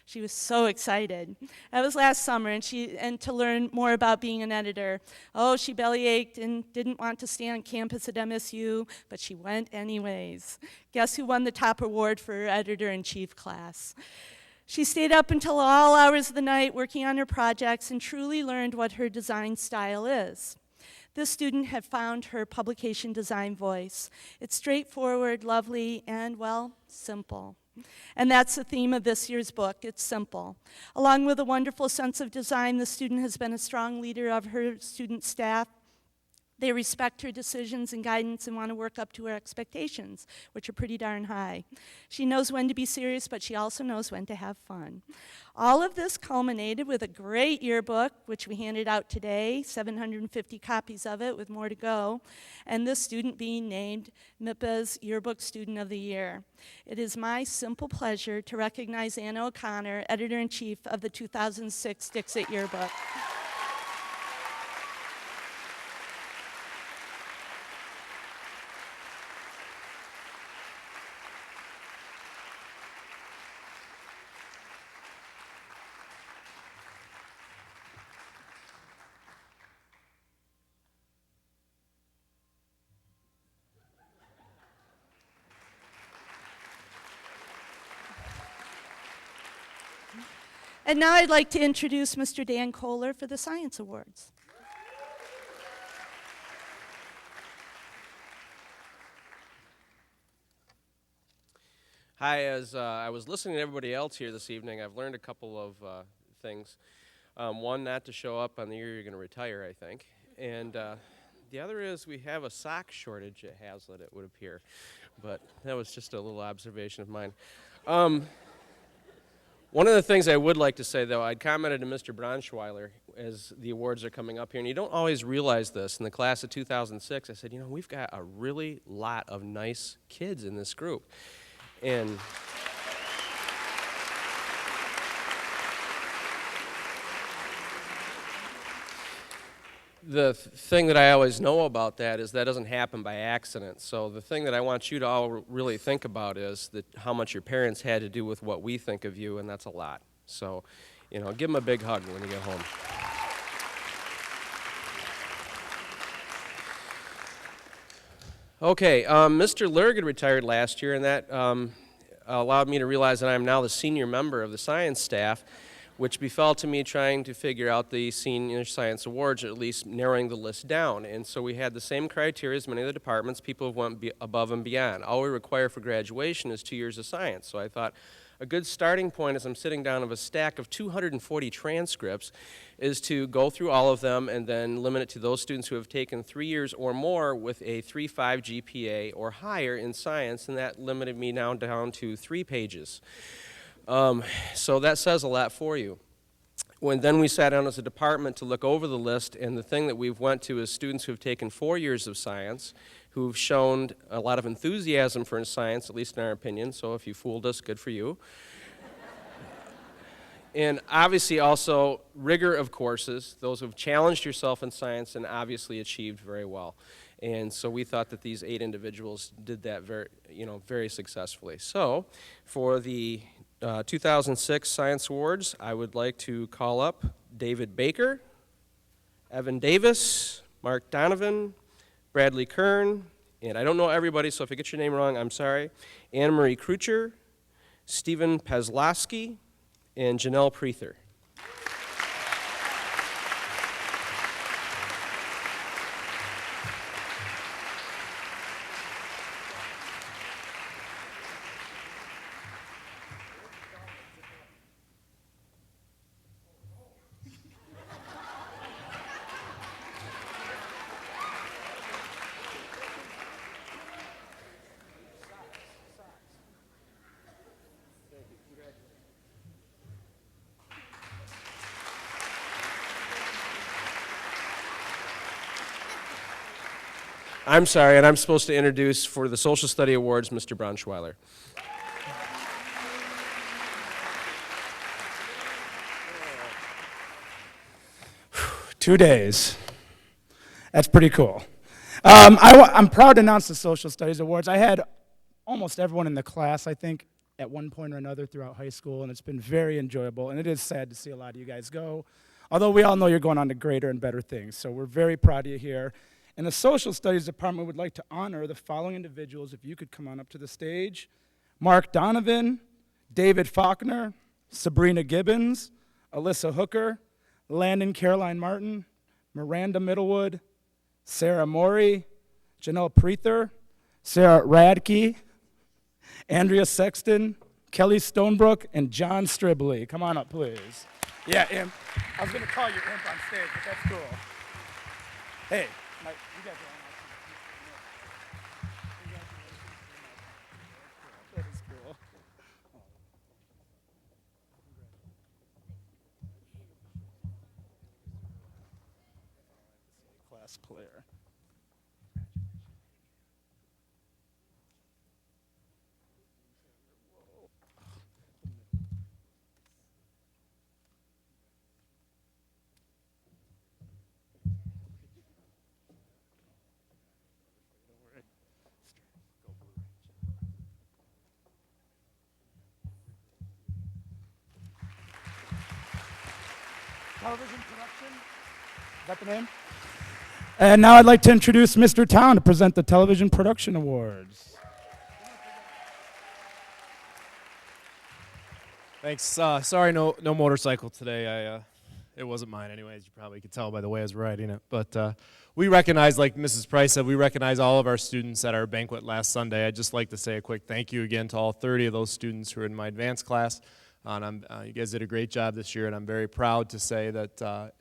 She was so excited. That was last summer, and to learn more about being an editor. Oh, she bellyached and didn't want to stay on campus at MSU, but she went anyways. Guess who won the top award for her editor-in-chief class? She stayed up until all hours of the night working on her projects and truly learned what her design style is. This student had found her publication design voice. It's straightforward, lovely, and, well, simple. And that's the theme of this year's book. It's simple. Along with a wonderful sense of design, the student has been a strong leader of her student staff. They respect her decisions and guidance and want to work up to her expectations, which are pretty darn high. She knows when to be serious, but she also knows when to have fun. All of this culminated with a great yearbook, which we handed out today, 750 copies of it with more to go, and this student being named MIPA's Yearbook Student of the Year. It is my simple pleasure to recognize Anna O'Connor, Editor-in-Chief of the 2006 Dixit Yearbook. And now I'd like to introduce Mr. Dan Kohler for the Science Awards. Hi, as I was listening to everybody else here this evening, I've learned a couple of things. One, not to show up on the year you're going to retire, I think. And the other is we have a sock shortage at Hazlitt, it would appear. But that was just a little observation of mine. One of the things I would like to say, though, I'd commented to Mr. Braunschweiler as the awards are coming up here, and you don't always realize this. In the class of 2006, I said, you know, we've got a really lot of nice kids in this group. And the thing that I always know about that is that doesn't happen by accident. So the thing that I want you to all really think about is that how much your parents had to do with what we think of you, and that's a lot. So, you know, give them a big hug when you get home. Okay, Mr. Lurgid retired last year, and that allowed me to realize that I am now the senior member of the science staff, which befell to me trying to figure out the Senior Science Awards, or at least narrowing the list down. And so we had the same criteria as many of the departments. People have went above and beyond. All we require for graduation is 2 years of science. So I thought a good starting point as I'm sitting down of a stack of 240 transcripts is to go through all of them and then limit it to those students who have taken 3 years or more with a 3.5 GPA or higher in science, and that limited me now down to 3 pages. So that says a lot for you. Then we sat down as a department to look over the list, and the thing that we've went to is students who have taken 4 years of science, who've shown a lot of enthusiasm for science, at least in our opinion, so if you fooled us, good for you. And obviously also rigor of courses, those who have challenged yourself in science and obviously achieved very well. And so we thought that these 8 individuals did that very successfully. So for the 2006 Science Awards, I would like to call up David Baker, Evan Davis, Mark Donovan, Bradley Kern, and I don't know everybody, so if I get your name wrong, I'm sorry, Anne Marie Krucher, Stephen Pezlowski, and Janelle Preether. I'm sorry, and I'm supposed to introduce for the Social Study Awards, Mr. Braunschweiler. 2 days. That's pretty cool. I'm proud to announce the Social Studies Awards. I had almost everyone in the class, I think, at one point or another throughout high school, and it's been very enjoyable, and it is sad to see a lot of you guys go, although we all know you're going on to greater and better things, so we're very proud of you here. And the Social Studies Department would like to honor the following individuals, if you could come on up to the stage. Mark Donovan, David Faulkner, Sabrina Gibbons, Alyssa Hooker, Landon Caroline Martin, Miranda Middlewood, Sarah Morey, Janelle Preether, Sarah Radke, Andrea Sexton, Kelly Stonebrook, and John Stribley. Come on up, please. Yeah, Imp. I was going to call you Imp on stage, but that's cool. Hey, You guys are on. That is cool. Class player. Television production. Is that the name? And now I'd like to introduce Mr. Town to present the Television Production Awards. Thanks. Sorry, no motorcycle today. It wasn't mine anyways. You probably could tell by the way I was riding it. But we recognize, like Mrs. Price said, we recognize all of our students at our banquet last Sunday. I'd just like to say a quick thank you again to all 30 of those students who are in my advanced class. And you guys did a great job this year, and I'm very proud to say that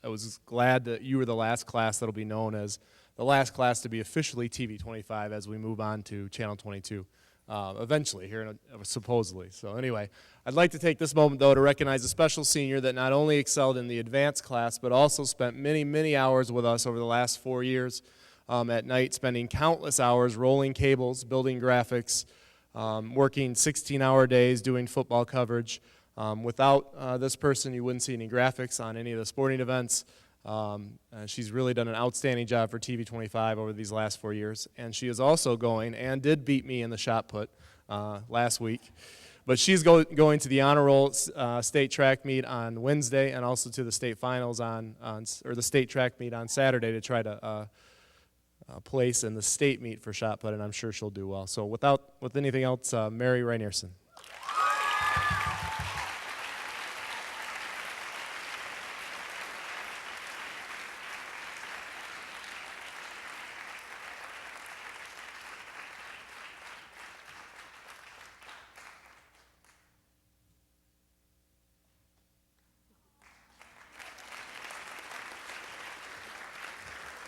I was glad that you were the last class that will be known as the last class to be officially TV 25 as we move on to Channel 22, eventually, here supposedly. So anyway, I'd like to take this moment, though, to recognize a special senior that not only excelled in the advanced class, but also spent many, many hours with us over the last 4 years at night, spending countless hours rolling cables, building graphics, working 16-hour days doing football coverage. Without this person, you wouldn't see any graphics on any of the sporting events. She's really done an outstanding job for TV 25 over these last 4 years. And she is also going, and did beat me in the shot put last week, but she's going to the honor roll state track meet on Wednesday, and also to the state finals or the state track meet on Saturday to try to place in the state meet for shot put, and I'm sure she'll do well. So with anything else, Mary Reinierson.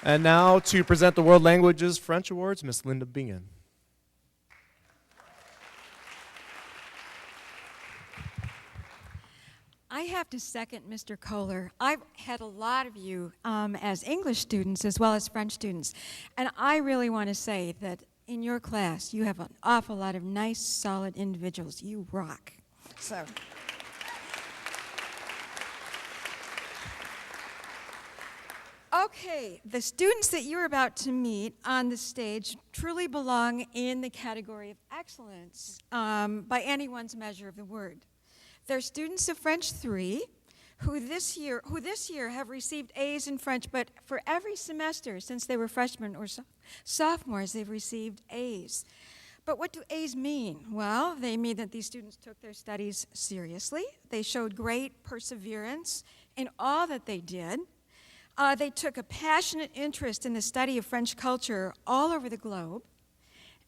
And now to present the World Languages French Awards, Miss Linda Bingen. I have to second Mr. Kohler. I've had a lot of you as English students as well as French students, and I really want to say that in your class you have an awful lot of nice, solid individuals. You rock. So. Okay, the students that you're about to meet on the stage truly belong in the category of excellence by anyone's measure of the word. They're students of French 3 who this year have received A's in French, but for every semester since they were freshmen or sophomores, they've received A's. But what do A's mean? Well, they mean that these students took their studies seriously. They showed great perseverance in all that they did. They took a passionate interest in the study of French culture all over the globe,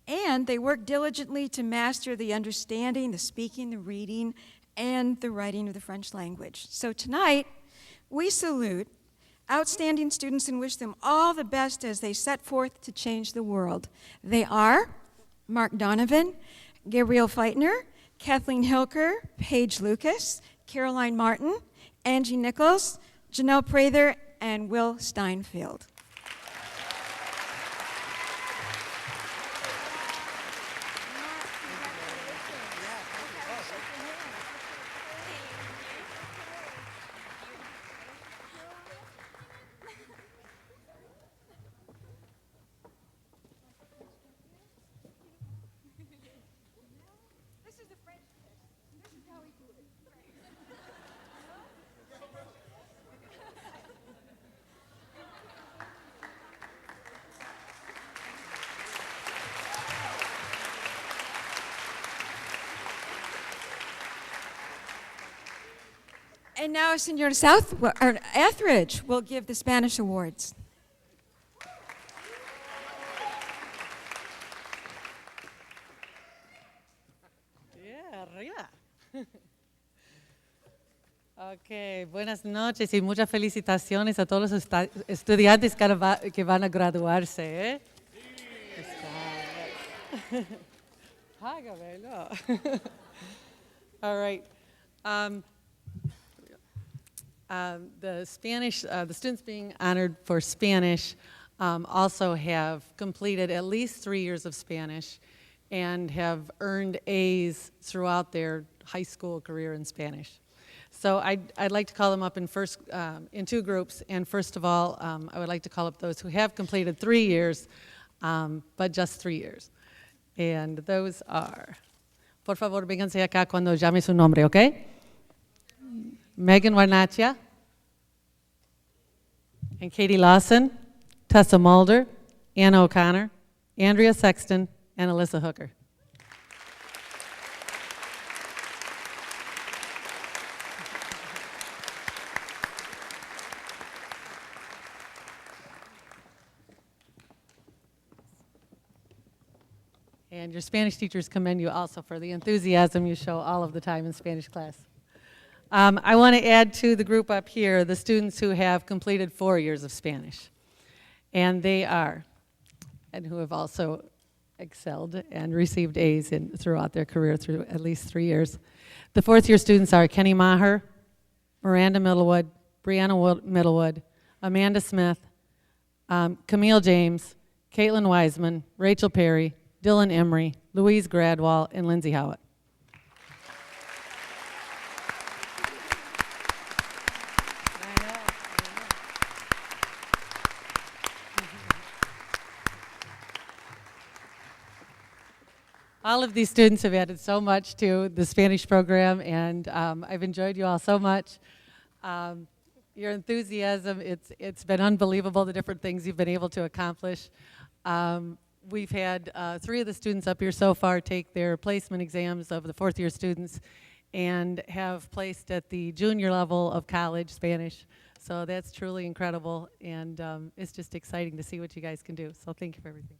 and they worked diligently to master the understanding, the speaking, the reading, and the writing of the French language. So tonight, we salute outstanding students and wish them all the best as they set forth to change the world. They are Mark Donovan, Gabrielle Feitner, Kathleen Hilker, Paige Lucas, Caroline Martin, Angie Nichols, Janelle Prather, and Will Steinfeld. And now Senor Etheridge will give the Spanish awards. Yeah, arriba. Ok, buenas noches y muchas felicitaciones a todos los estudiantes que van a graduarse. ¿Eh? Págame, no. All right. The students being honored for Spanish also have completed at least 3 years of Spanish and have earned A's throughout their high school career in Spanish. So I'd like to call them up in two groups. And first of all, I would like to call up those who have completed 3 years, but just 3 years. And those are, por favor, vénganse acá cuando llame su nombre, ¿ok? Megan Warnachia, and Katie Lawson, Tessa Mulder, Anna O'Connor, Andrea Sexton, and Alyssa Hooker. And your Spanish teachers commend you also for the enthusiasm you show all of the time in Spanish class. I want to add to the group up here the students who have completed 4 years of Spanish. And they are, and who have also excelled and received A's throughout their career through at least 3 years. The fourth-year students are Kenny Maher, Miranda Middlewood, Brianna Middlewood, Amanda Smith, Camille James, Caitlin Wiseman, Rachel Perry, Dylan Emery, Louise Gradwall, and Lindsay Howitt. All of these students have added so much to the Spanish program, and I've enjoyed you all so much. Your enthusiasm, it's been unbelievable, the different things you've been able to accomplish. We've had 3 of the students up here so far take their placement exams of the fourth-year students and have placed at the junior level of college Spanish. So that's truly incredible, and it's just exciting to see what you guys can do. So thank you for everything.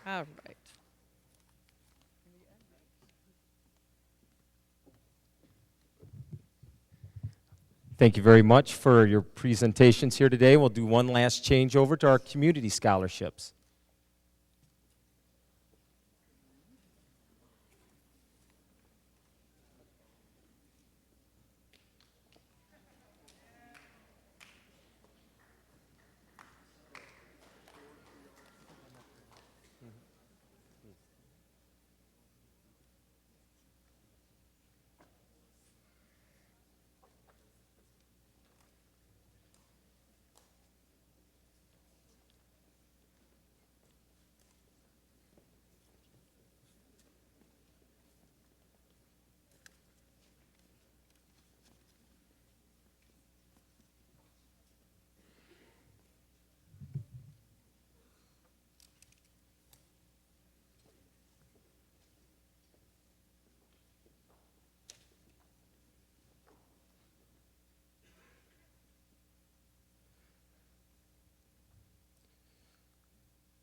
All right. Thank you very much for your presentations here today. We'll do one last change over to our community scholarships.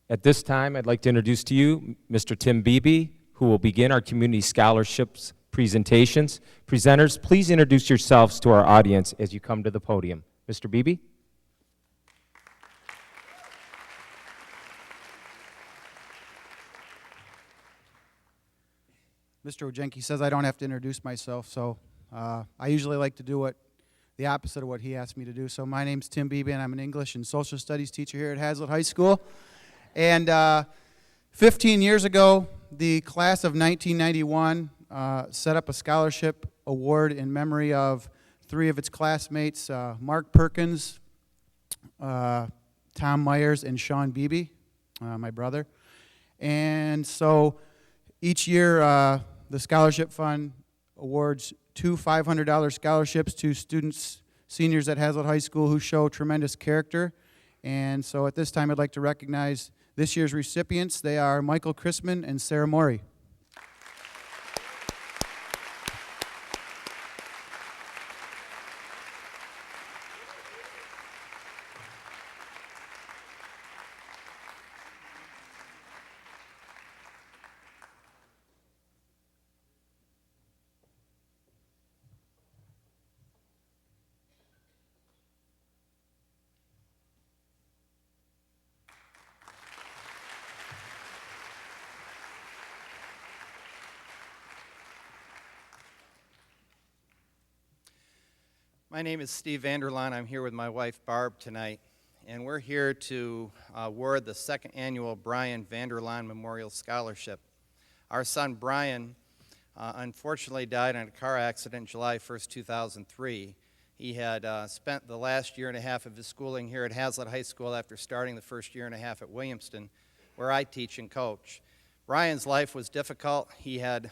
At this time, I'd like to introduce to you Mr. Tim Beebe, who will begin our community scholarships presentations. Presenters, please introduce yourselves to our audience as you come to the podium. Mr. Beebe? Mr. Ojenki says I don't have to introduce myself, so I usually like to do the opposite of what he asked me to do. So my name's Tim Beebe, and I'm an English and Social Studies teacher here at Hazlitt High School. And 15 years ago, the class of 1991 set up a scholarship award in memory of 3 of its classmates, Mark Perkins, Tom Myers, and Sean Beebe, my brother. And so each year, the scholarship fund awards 2 $500 scholarships to students, seniors at Hazlitt High School who show tremendous character. And so at this time, I'd like to recognize this year's recipients. They are Michael Chrisman and Sarah Morey. My name is Steve Vanderlaan. I'm here with my wife Barb tonight, and we're here to award the 2nd annual Brian Vanderlaan Memorial Scholarship. Our son Brian unfortunately died in a car accident July 1st, 2003. He had spent the last year and a half of his schooling here at Hazlitt High School after starting the first year and a half at Williamston, where I teach and coach. Brian's life was difficult. He had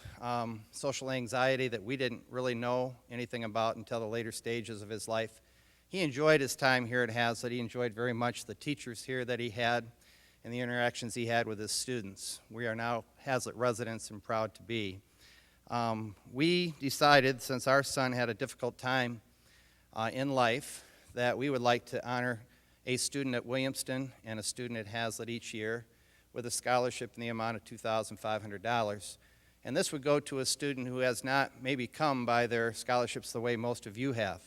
social anxiety that we didn't really know anything about until the later stages of his life. He enjoyed his time here at Hazlitt. He enjoyed very much the teachers here that he had and the interactions he had with his students. We are now Hazlitt residents and proud to be. We decided, since our son had a difficult time in life, that we would like to honor a student at Williamston and a student at Hazlitt each year with a scholarship in the amount of $2,500. And this would go to a student who has not maybe come by their scholarships the way most of you have,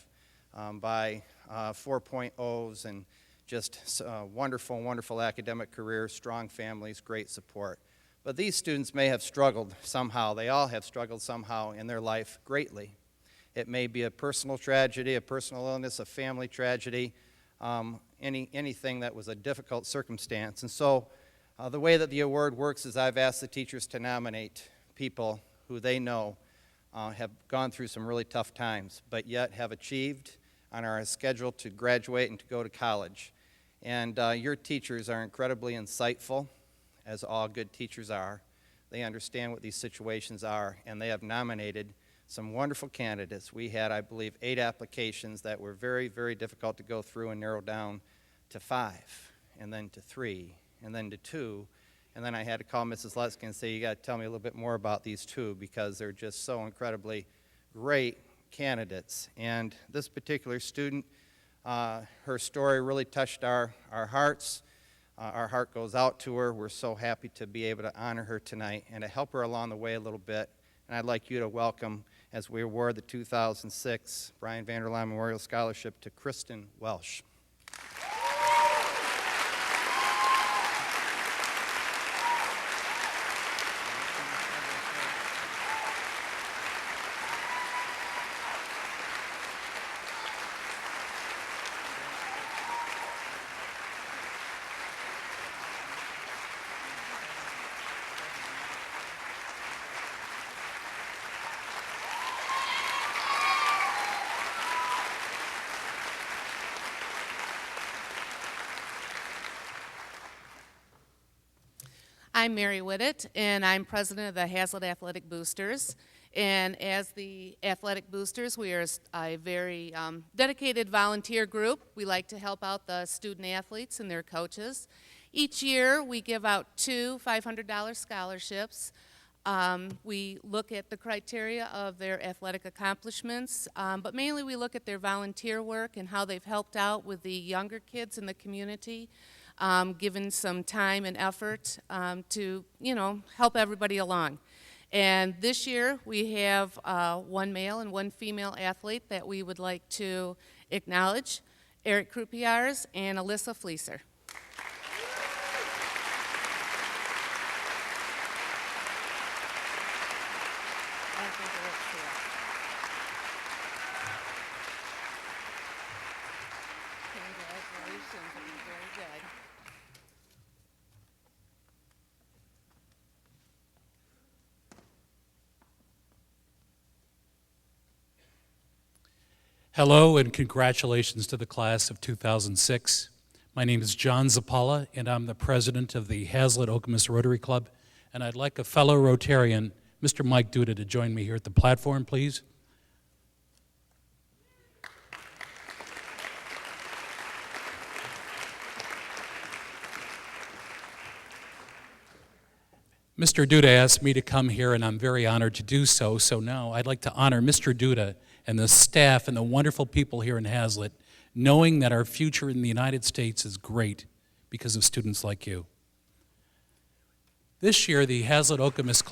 by 4.0s and just wonderful, wonderful academic careers, strong families, great support. But these students may have struggled somehow. They all have struggled somehow in their life greatly. It may be a personal tragedy, a personal illness, a family tragedy, anything that was a difficult circumstance. And so the way that the award works is I've asked the teachers to nominate people who they know have gone through some really tough times, but yet have achieved and are scheduled to graduate and to go to college. And your teachers are incredibly insightful, as all good teachers are. They understand what these situations are, and they have nominated some wonderful candidates. We had, I believe, 8 applications that were very, very difficult to go through and narrow down to 5, and then to 3, and then to 2, and then I had to call Mrs. Lutsky and say, you got to tell me a little bit more about these 2 because they're just so incredibly great candidates. And this particular student, her story really touched our hearts. Our heart goes out to her. We're so happy to be able to honor her tonight and to help her along the way a little bit. And I'd like you to welcome, as we award the 2006 Brian Vanderlaan Memorial Scholarship, to Kristen Welsh. I'm Mary Whittet, and I'm president of the Hazlitt Athletic Boosters. And as the Athletic Boosters, we are a very dedicated volunteer group. We like to help out the student athletes and their coaches. Each year, we give out 2 $500 scholarships. We look at the criteria of their athletic accomplishments, but mainly we look at their volunteer work and how they've helped out with the younger kids in the community. Given some time and effort to, help everybody along. And this year we have 1 male and 1 female athlete that we would like to acknowledge, Eric Croupiers and Alyssa Fleeser. Hello and congratulations to the class of 2006. My name is John Zapala and I'm the president of the Hazlet Okemos Rotary Club, and I'd like a fellow Rotarian, Mr. Mike Duda, to join me here at the platform, please. Mr. Duda asked me to come here, and I'm very honored to do so. So now I'd like to honor Mr. Duda and the staff and the wonderful people here in Hazlet, knowing that our future in the United States is great because of students like you. This year, the Hazlet Okemos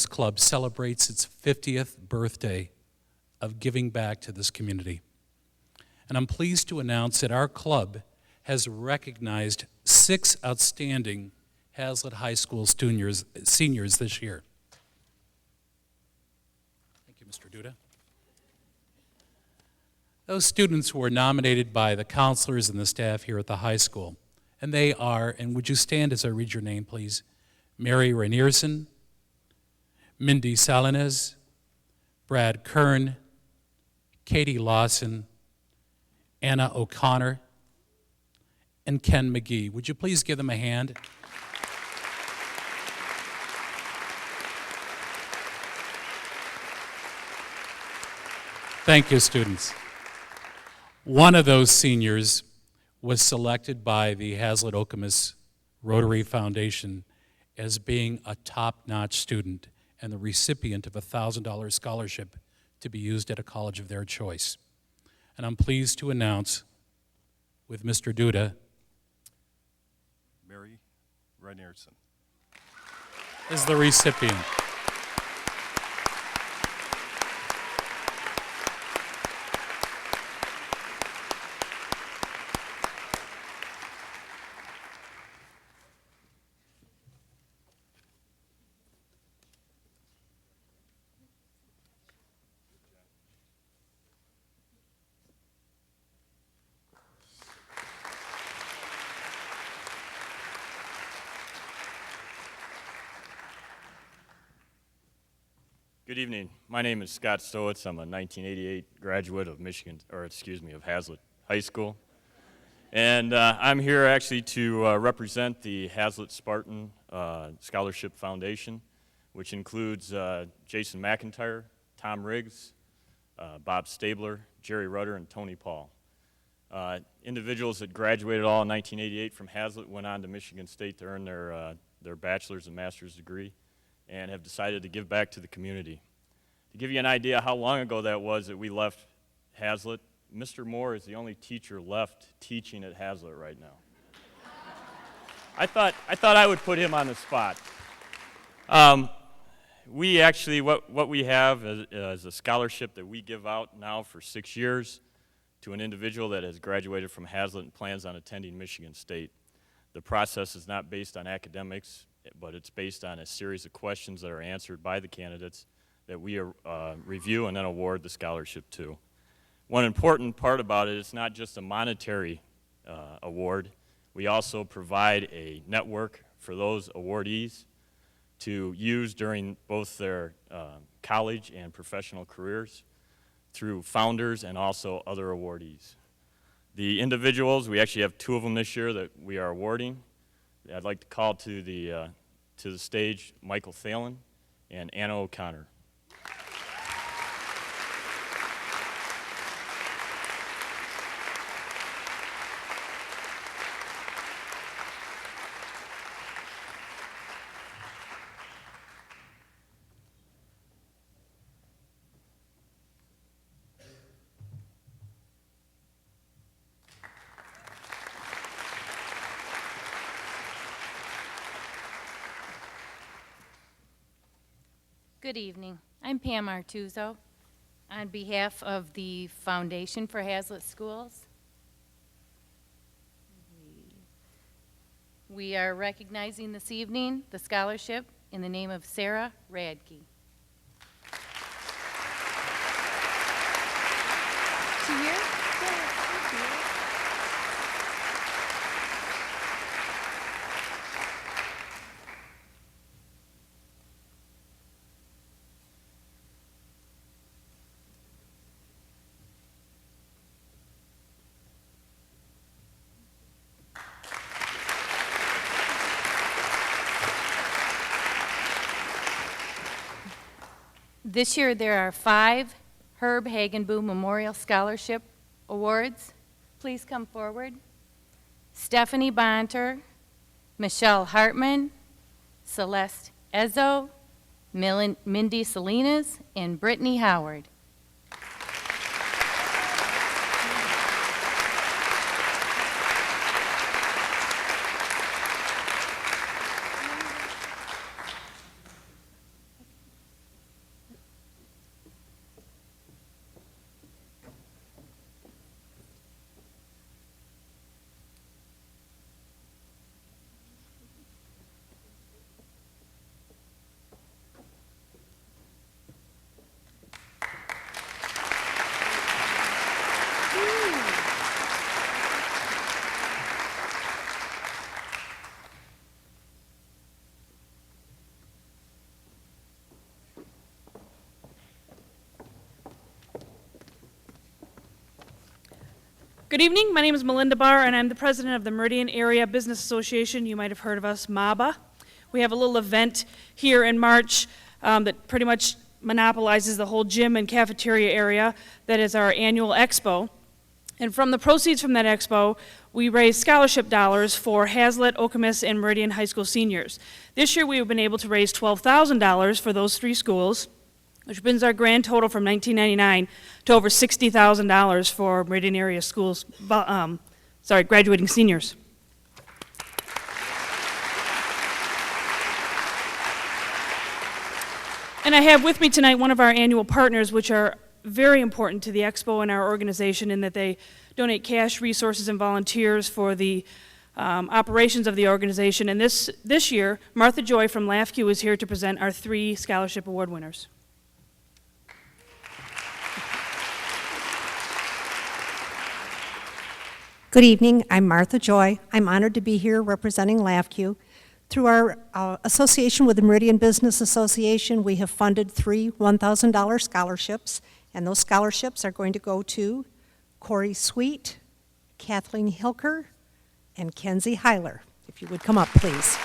Club celebrates its 50th birthday of giving back to this community. And I'm pleased to announce that our club has recognized 6 outstanding Hazlet High School seniors this year. Thank you, Mr. Duda. Those students were nominated by the counselors and the staff here at the high school. And they are, and would you stand as I read your name, please? Mary Rainierson, Mindy Salinas, Brad Kern, Katie Lawson, Anna O'Connor, and Ken McGee. Would you please give them a hand? Thank you, students. One of those seniors was selected by the Hazlet Okemos Rotary Foundation as being a top-notch student and the recipient of a $1,000 scholarship to be used at a college of their choice. And I'm pleased to announce, with Mr. Duda, Mary Rainierson is the recipient. Good evening. My name is Scott Stowitz. I'm a 1988 graduate of Hazlet High School. And I'm here actually to represent the Hazlet Spartan Scholarship Foundation, which includes Jason McIntyre, Tom Riggs, Bob Stabler, Jerry Rudder, and Tony Paul. Individuals that graduated all in 1988 from Hazlet went on to Michigan State to earn their bachelor's and master's degree, and have decided to give back to the community. To give you an idea how long ago that was that we left Hazlet, Mr. Moore is the only teacher left teaching at Hazlet right now. I thought I would put him on the spot. We actually, what we have is a scholarship that we give out now for 6 years to an individual that has graduated from Hazlet and plans on attending Michigan State. The process is not based on academics, but it's based on a series of questions that are answered by the candidates that we review and then award the scholarship to. One important part about it is not just a monetary award. We also provide a network for those awardees to use during both their college and professional careers through founders and also other awardees. The individuals, we actually have 2 of them this year that we are awarding. I'd like to call to the stage Michael Thalen and Anna O'Connor. Good evening. I'm Pam Artuzo on behalf of the Foundation for Hazlet Schools. We are recognizing this evening the scholarship in the name of Sarah Radke. This year there are 5 Herb Hagenboom Memorial Scholarship Awards. Please come forward. Stephanie Bonter, Michelle Hartman, Celeste Ezzo, Mindy Salinas, and Brittany Howard. Good evening. My name is Melinda Barr, and I'm the president of the Meridian Area Business Association. You might have heard of us, MABA. We have a little event here in March that pretty much monopolizes the whole gym and cafeteria area. That is our annual expo. And from the proceeds from that expo, we raise scholarship dollars for Hazlet, Okemos, and Meridian High School seniors. This year we have been able to raise $12,000 for those 3 schools, which brings our grand total from 1999 to over $60,000 for Meridian area schools, graduating seniors. And I have with me tonight one of our annual partners, which are very important to the Expo and our organization in that they donate cash, resources, and volunteers for the operations of the organization. And this year, Martha Joy from LAFCU is here to present our 3 scholarship award winners. Good evening, I'm Martha Joy. I'm honored to be here representing LAFCU. Through our association with the Meridian Business Association, we have funded 3 $1,000 scholarships, and those scholarships are going to go to Corey Sweet, Kathleen Hilker, and Kenzie Heiler. If you would come up, please.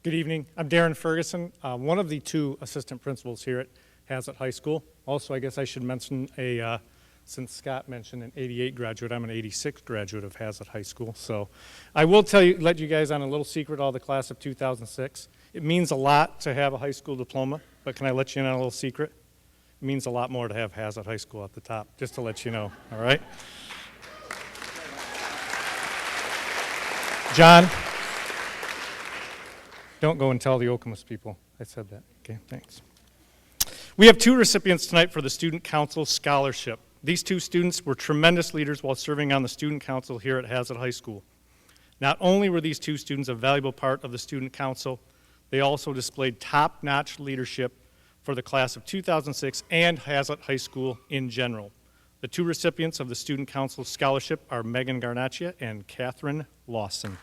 Good evening. I'm Darren Ferguson, one of the 2 assistant principals here at Hazlet High School. Also, I guess I should mention since Scott mentioned an 88 graduate, I'm an 86 graduate of Hazlet High School. So I will let you guys on a little secret, all the class of 2006. It means a lot to have a high school diploma, but can I let you in on a little secret? It means a lot more to have Hazlet High School at the top, just to let you know, all right? John, don't go and tell the Okemos people I said that. Okay, thanks. We have 2 recipients tonight for the Student Council Scholarship. These 2 students were tremendous leaders while serving on the Student Council here at Hazlet High School. Not only were these 2 students a valuable part of the Student Council, they also displayed top-notch leadership for the class of 2006 and Hazlet High School in general. The 2 recipients of the Student Council Scholarship are Megan Garnaccia and Catherine Lawson.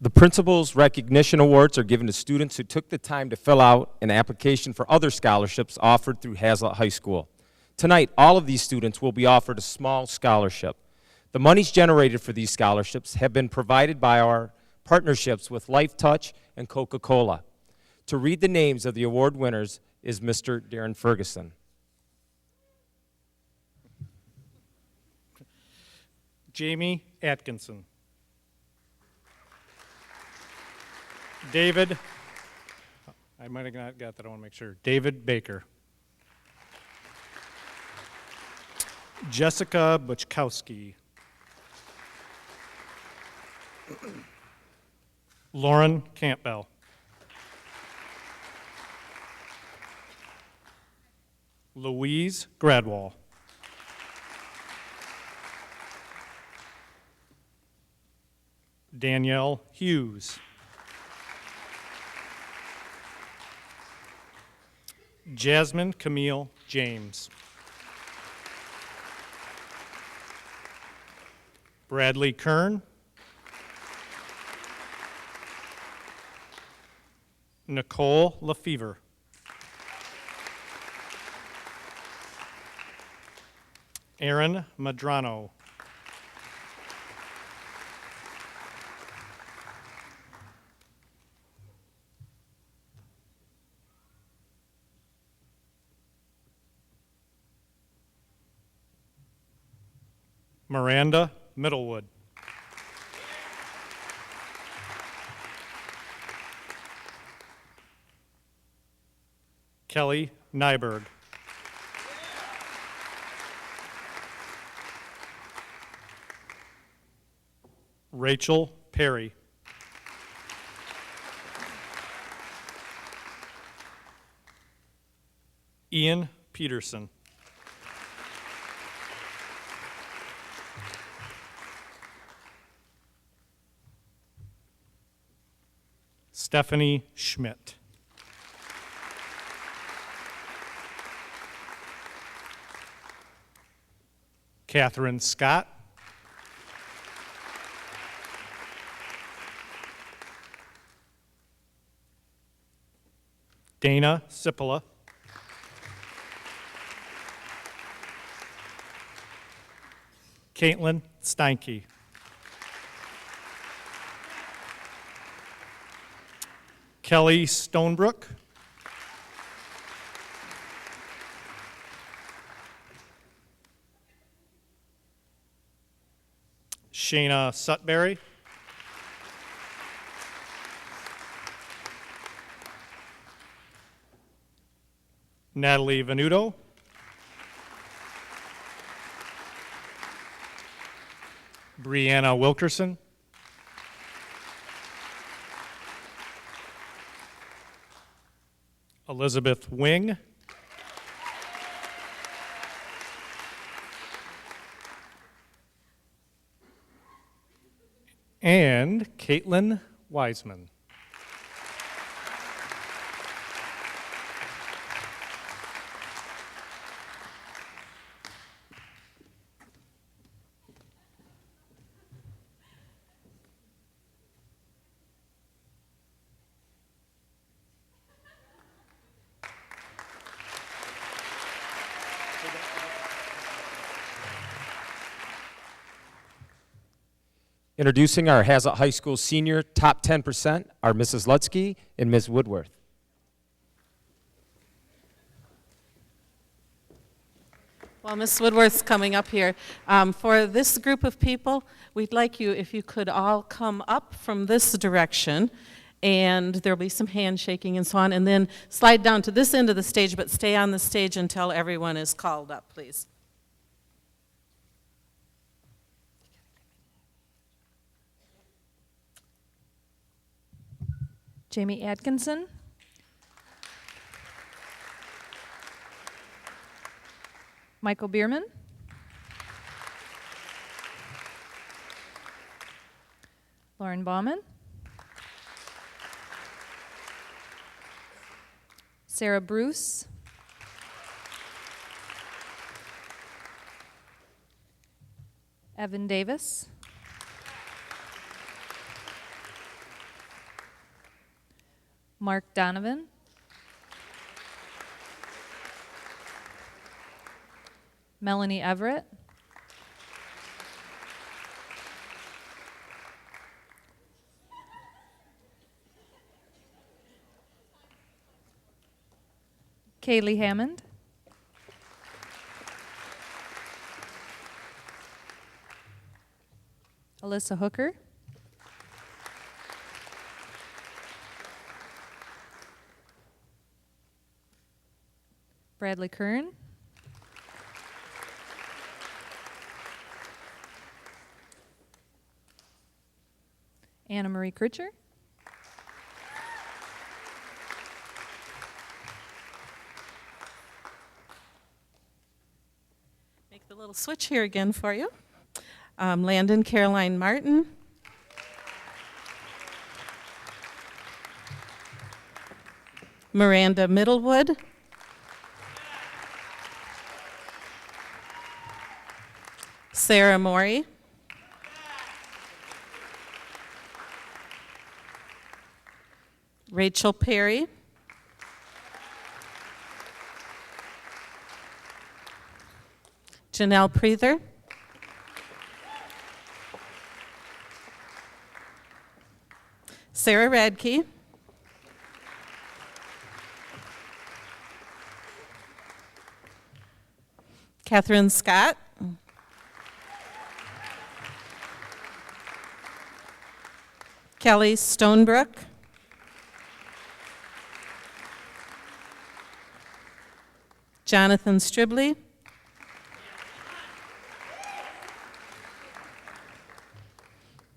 The Principal's Recognition Awards are given to students who took the time to fill out an application for other scholarships offered through Hazlet High School. Tonight, all of these students will be offered a small scholarship. The monies generated for these scholarships have been provided by our partnerships with Life Touch and Coca-Cola. To read the names of the award winners is Mr. Darren Ferguson. Jamie Atkinson. David, I might have not got that, I want to make sure. David Baker. Jessica Buchkowski. Lauren Campbell. Louise Gradwall. Danielle Hughes. Jasmine Camille James. Bradley Kern. Nicole Lefevre. Aaron Madrano. Miranda Middlewood. Kelly Nyberg. Rachel Perry. Ian Peterson. Stephanie Schmidt. Catherine Scott. Dana Sipola. Caitlin Steinke. Kelly Stonebrook. Shayna Sutberry. Natalie Venuto. Brianna Wilkerson. Elizabeth Wing. And Caitlin Wiseman. Introducing our Hazlet High School senior top 10% are Mrs. Lutsky and Ms. Woodworth. Well, Ms. Woodworth's coming up here. For this group of people, we'd like you, if you could all come up from this direction, and there'll be some handshaking and so on, and then slide down to this end of the stage, but stay on the stage until everyone is called up, please. Jamie Atkinson. Michael Bierman. Lauren Bauman. Sarah Bruce. Evan Davis. Mark Donovan. Melanie Everett. Kaylee Hammond. Alyssa Hooker. Bradley Kern. Anna Marie Critcher. Make the little switch here again for you. Landon Caroline Martin. Miranda Middlewood. Sarah Morey. Rachel Perry. Janelle Preether. Sarah Radke. Catherine Scott. Kelly Stonebrook. Jonathan Stribley.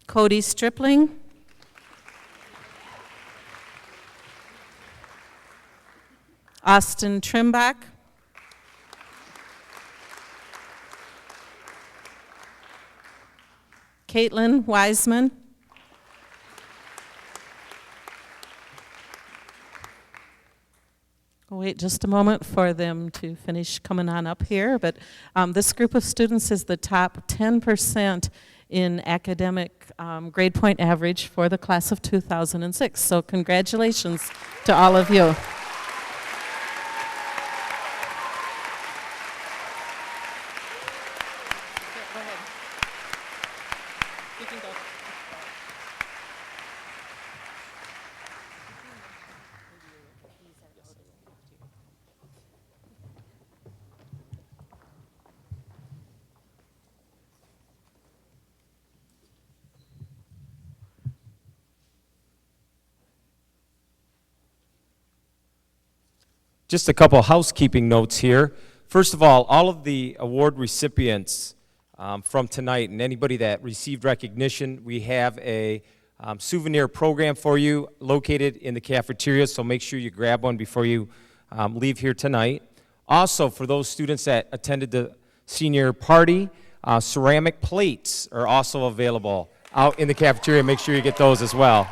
Cody Stripling. Austin Trimbach. Caitlin Wiseman. I'll wait just a moment for them to finish coming on up here, but this group of students is the top 10% in academic grade point average for the class of 2006. So congratulations to all of you. Just a couple housekeeping notes here. First of all of the award recipients from tonight and anybody that received recognition, we have a souvenir program for you located in the cafeteria, so make sure you grab one before you leave here tonight. Also, for those students that attended the senior party, ceramic plates are also available out in the cafeteria. Make sure you get those as well.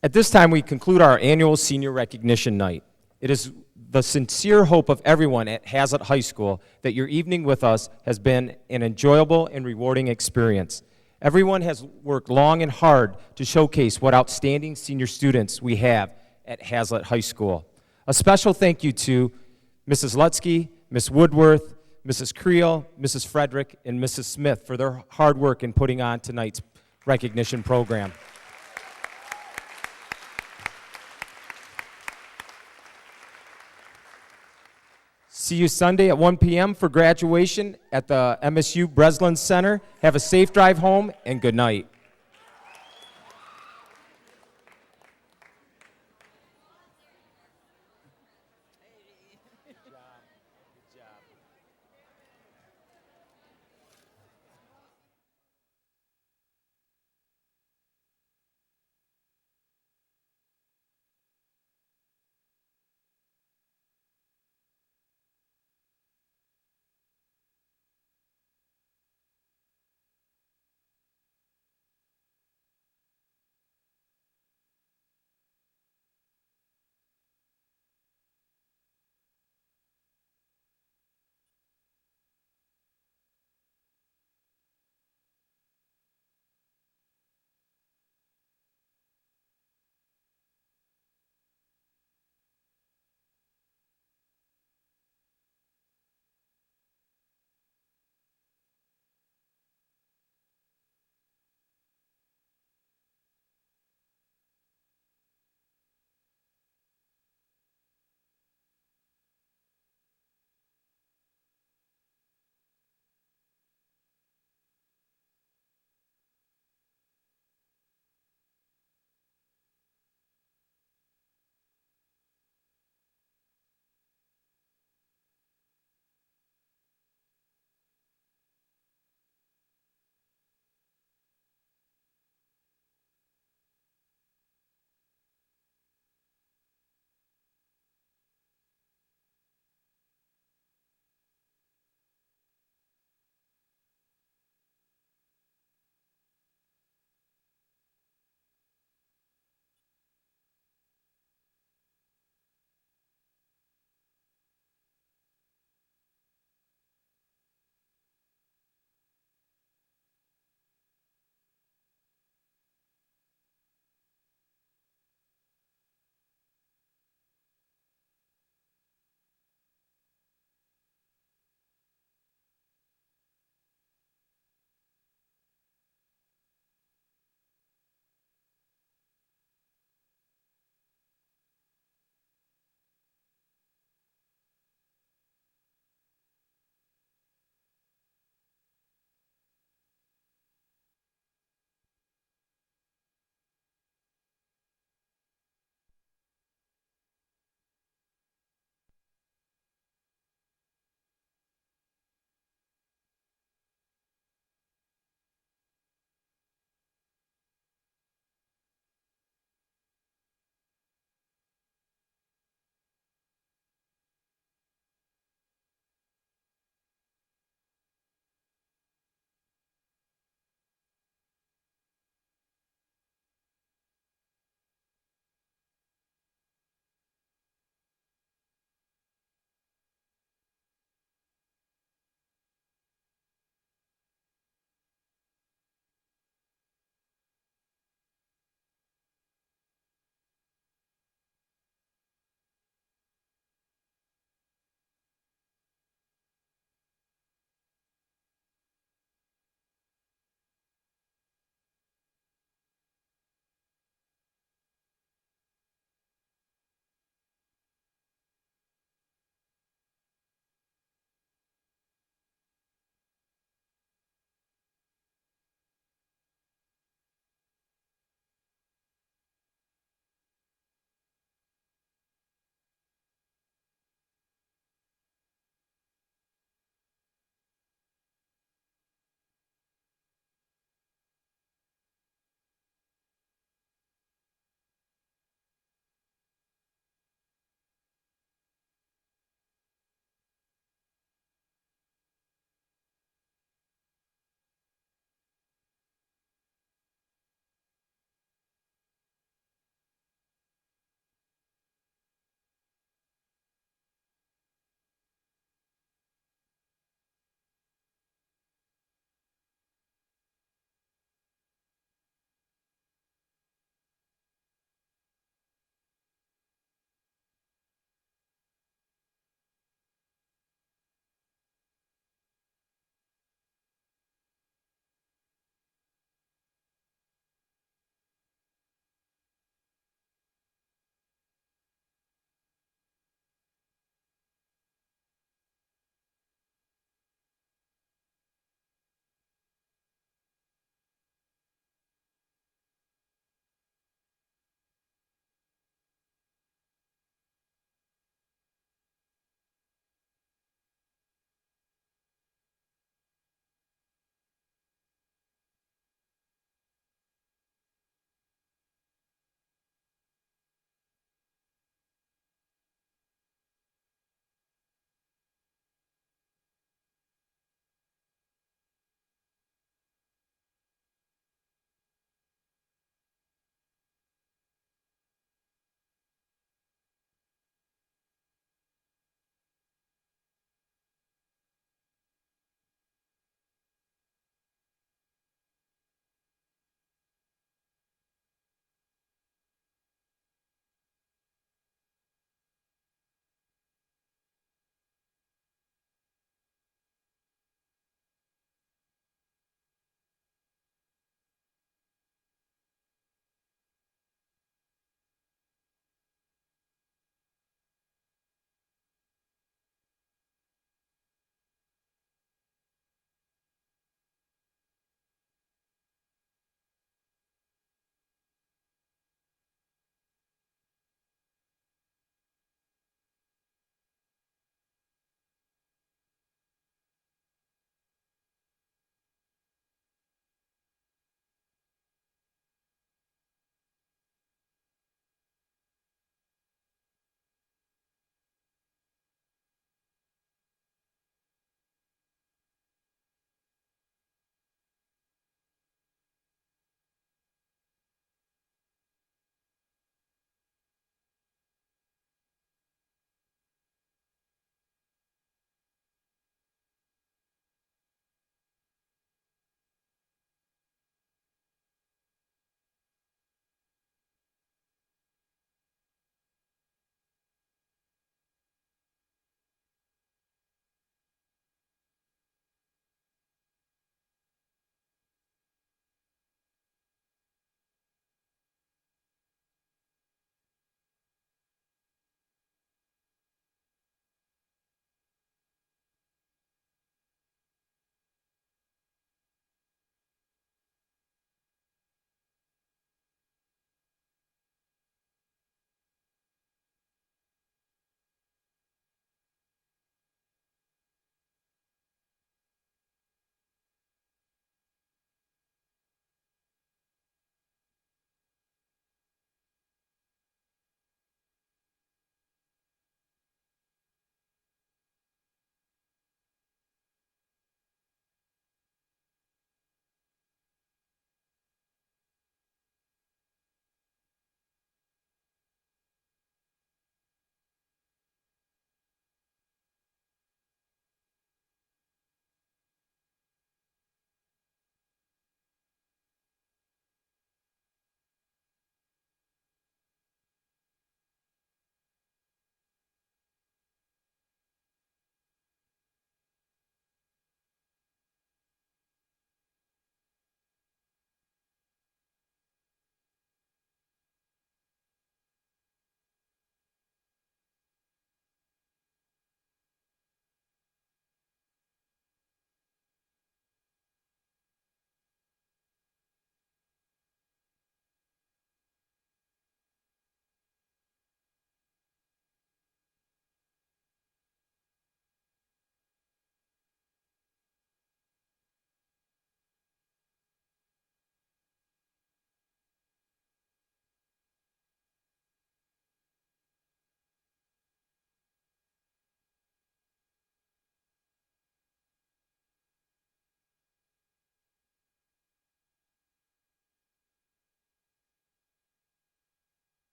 At this time, we conclude our annual senior recognition night. It is the sincere hope of everyone at Hazlet High School that your evening with us has been an enjoyable and rewarding experience. Everyone has worked long and hard to showcase what outstanding senior students we have at Hazlet High School. A special thank you to Mrs. Lutsky, Ms. Woodworth, Mrs. Creel, Mrs. Frederick, and Mrs. Smith for their hard work in putting on tonight's recognition program. See you Sunday at 1 p.m. for graduation at the MSU Breslin Center. Have a safe drive home and good night.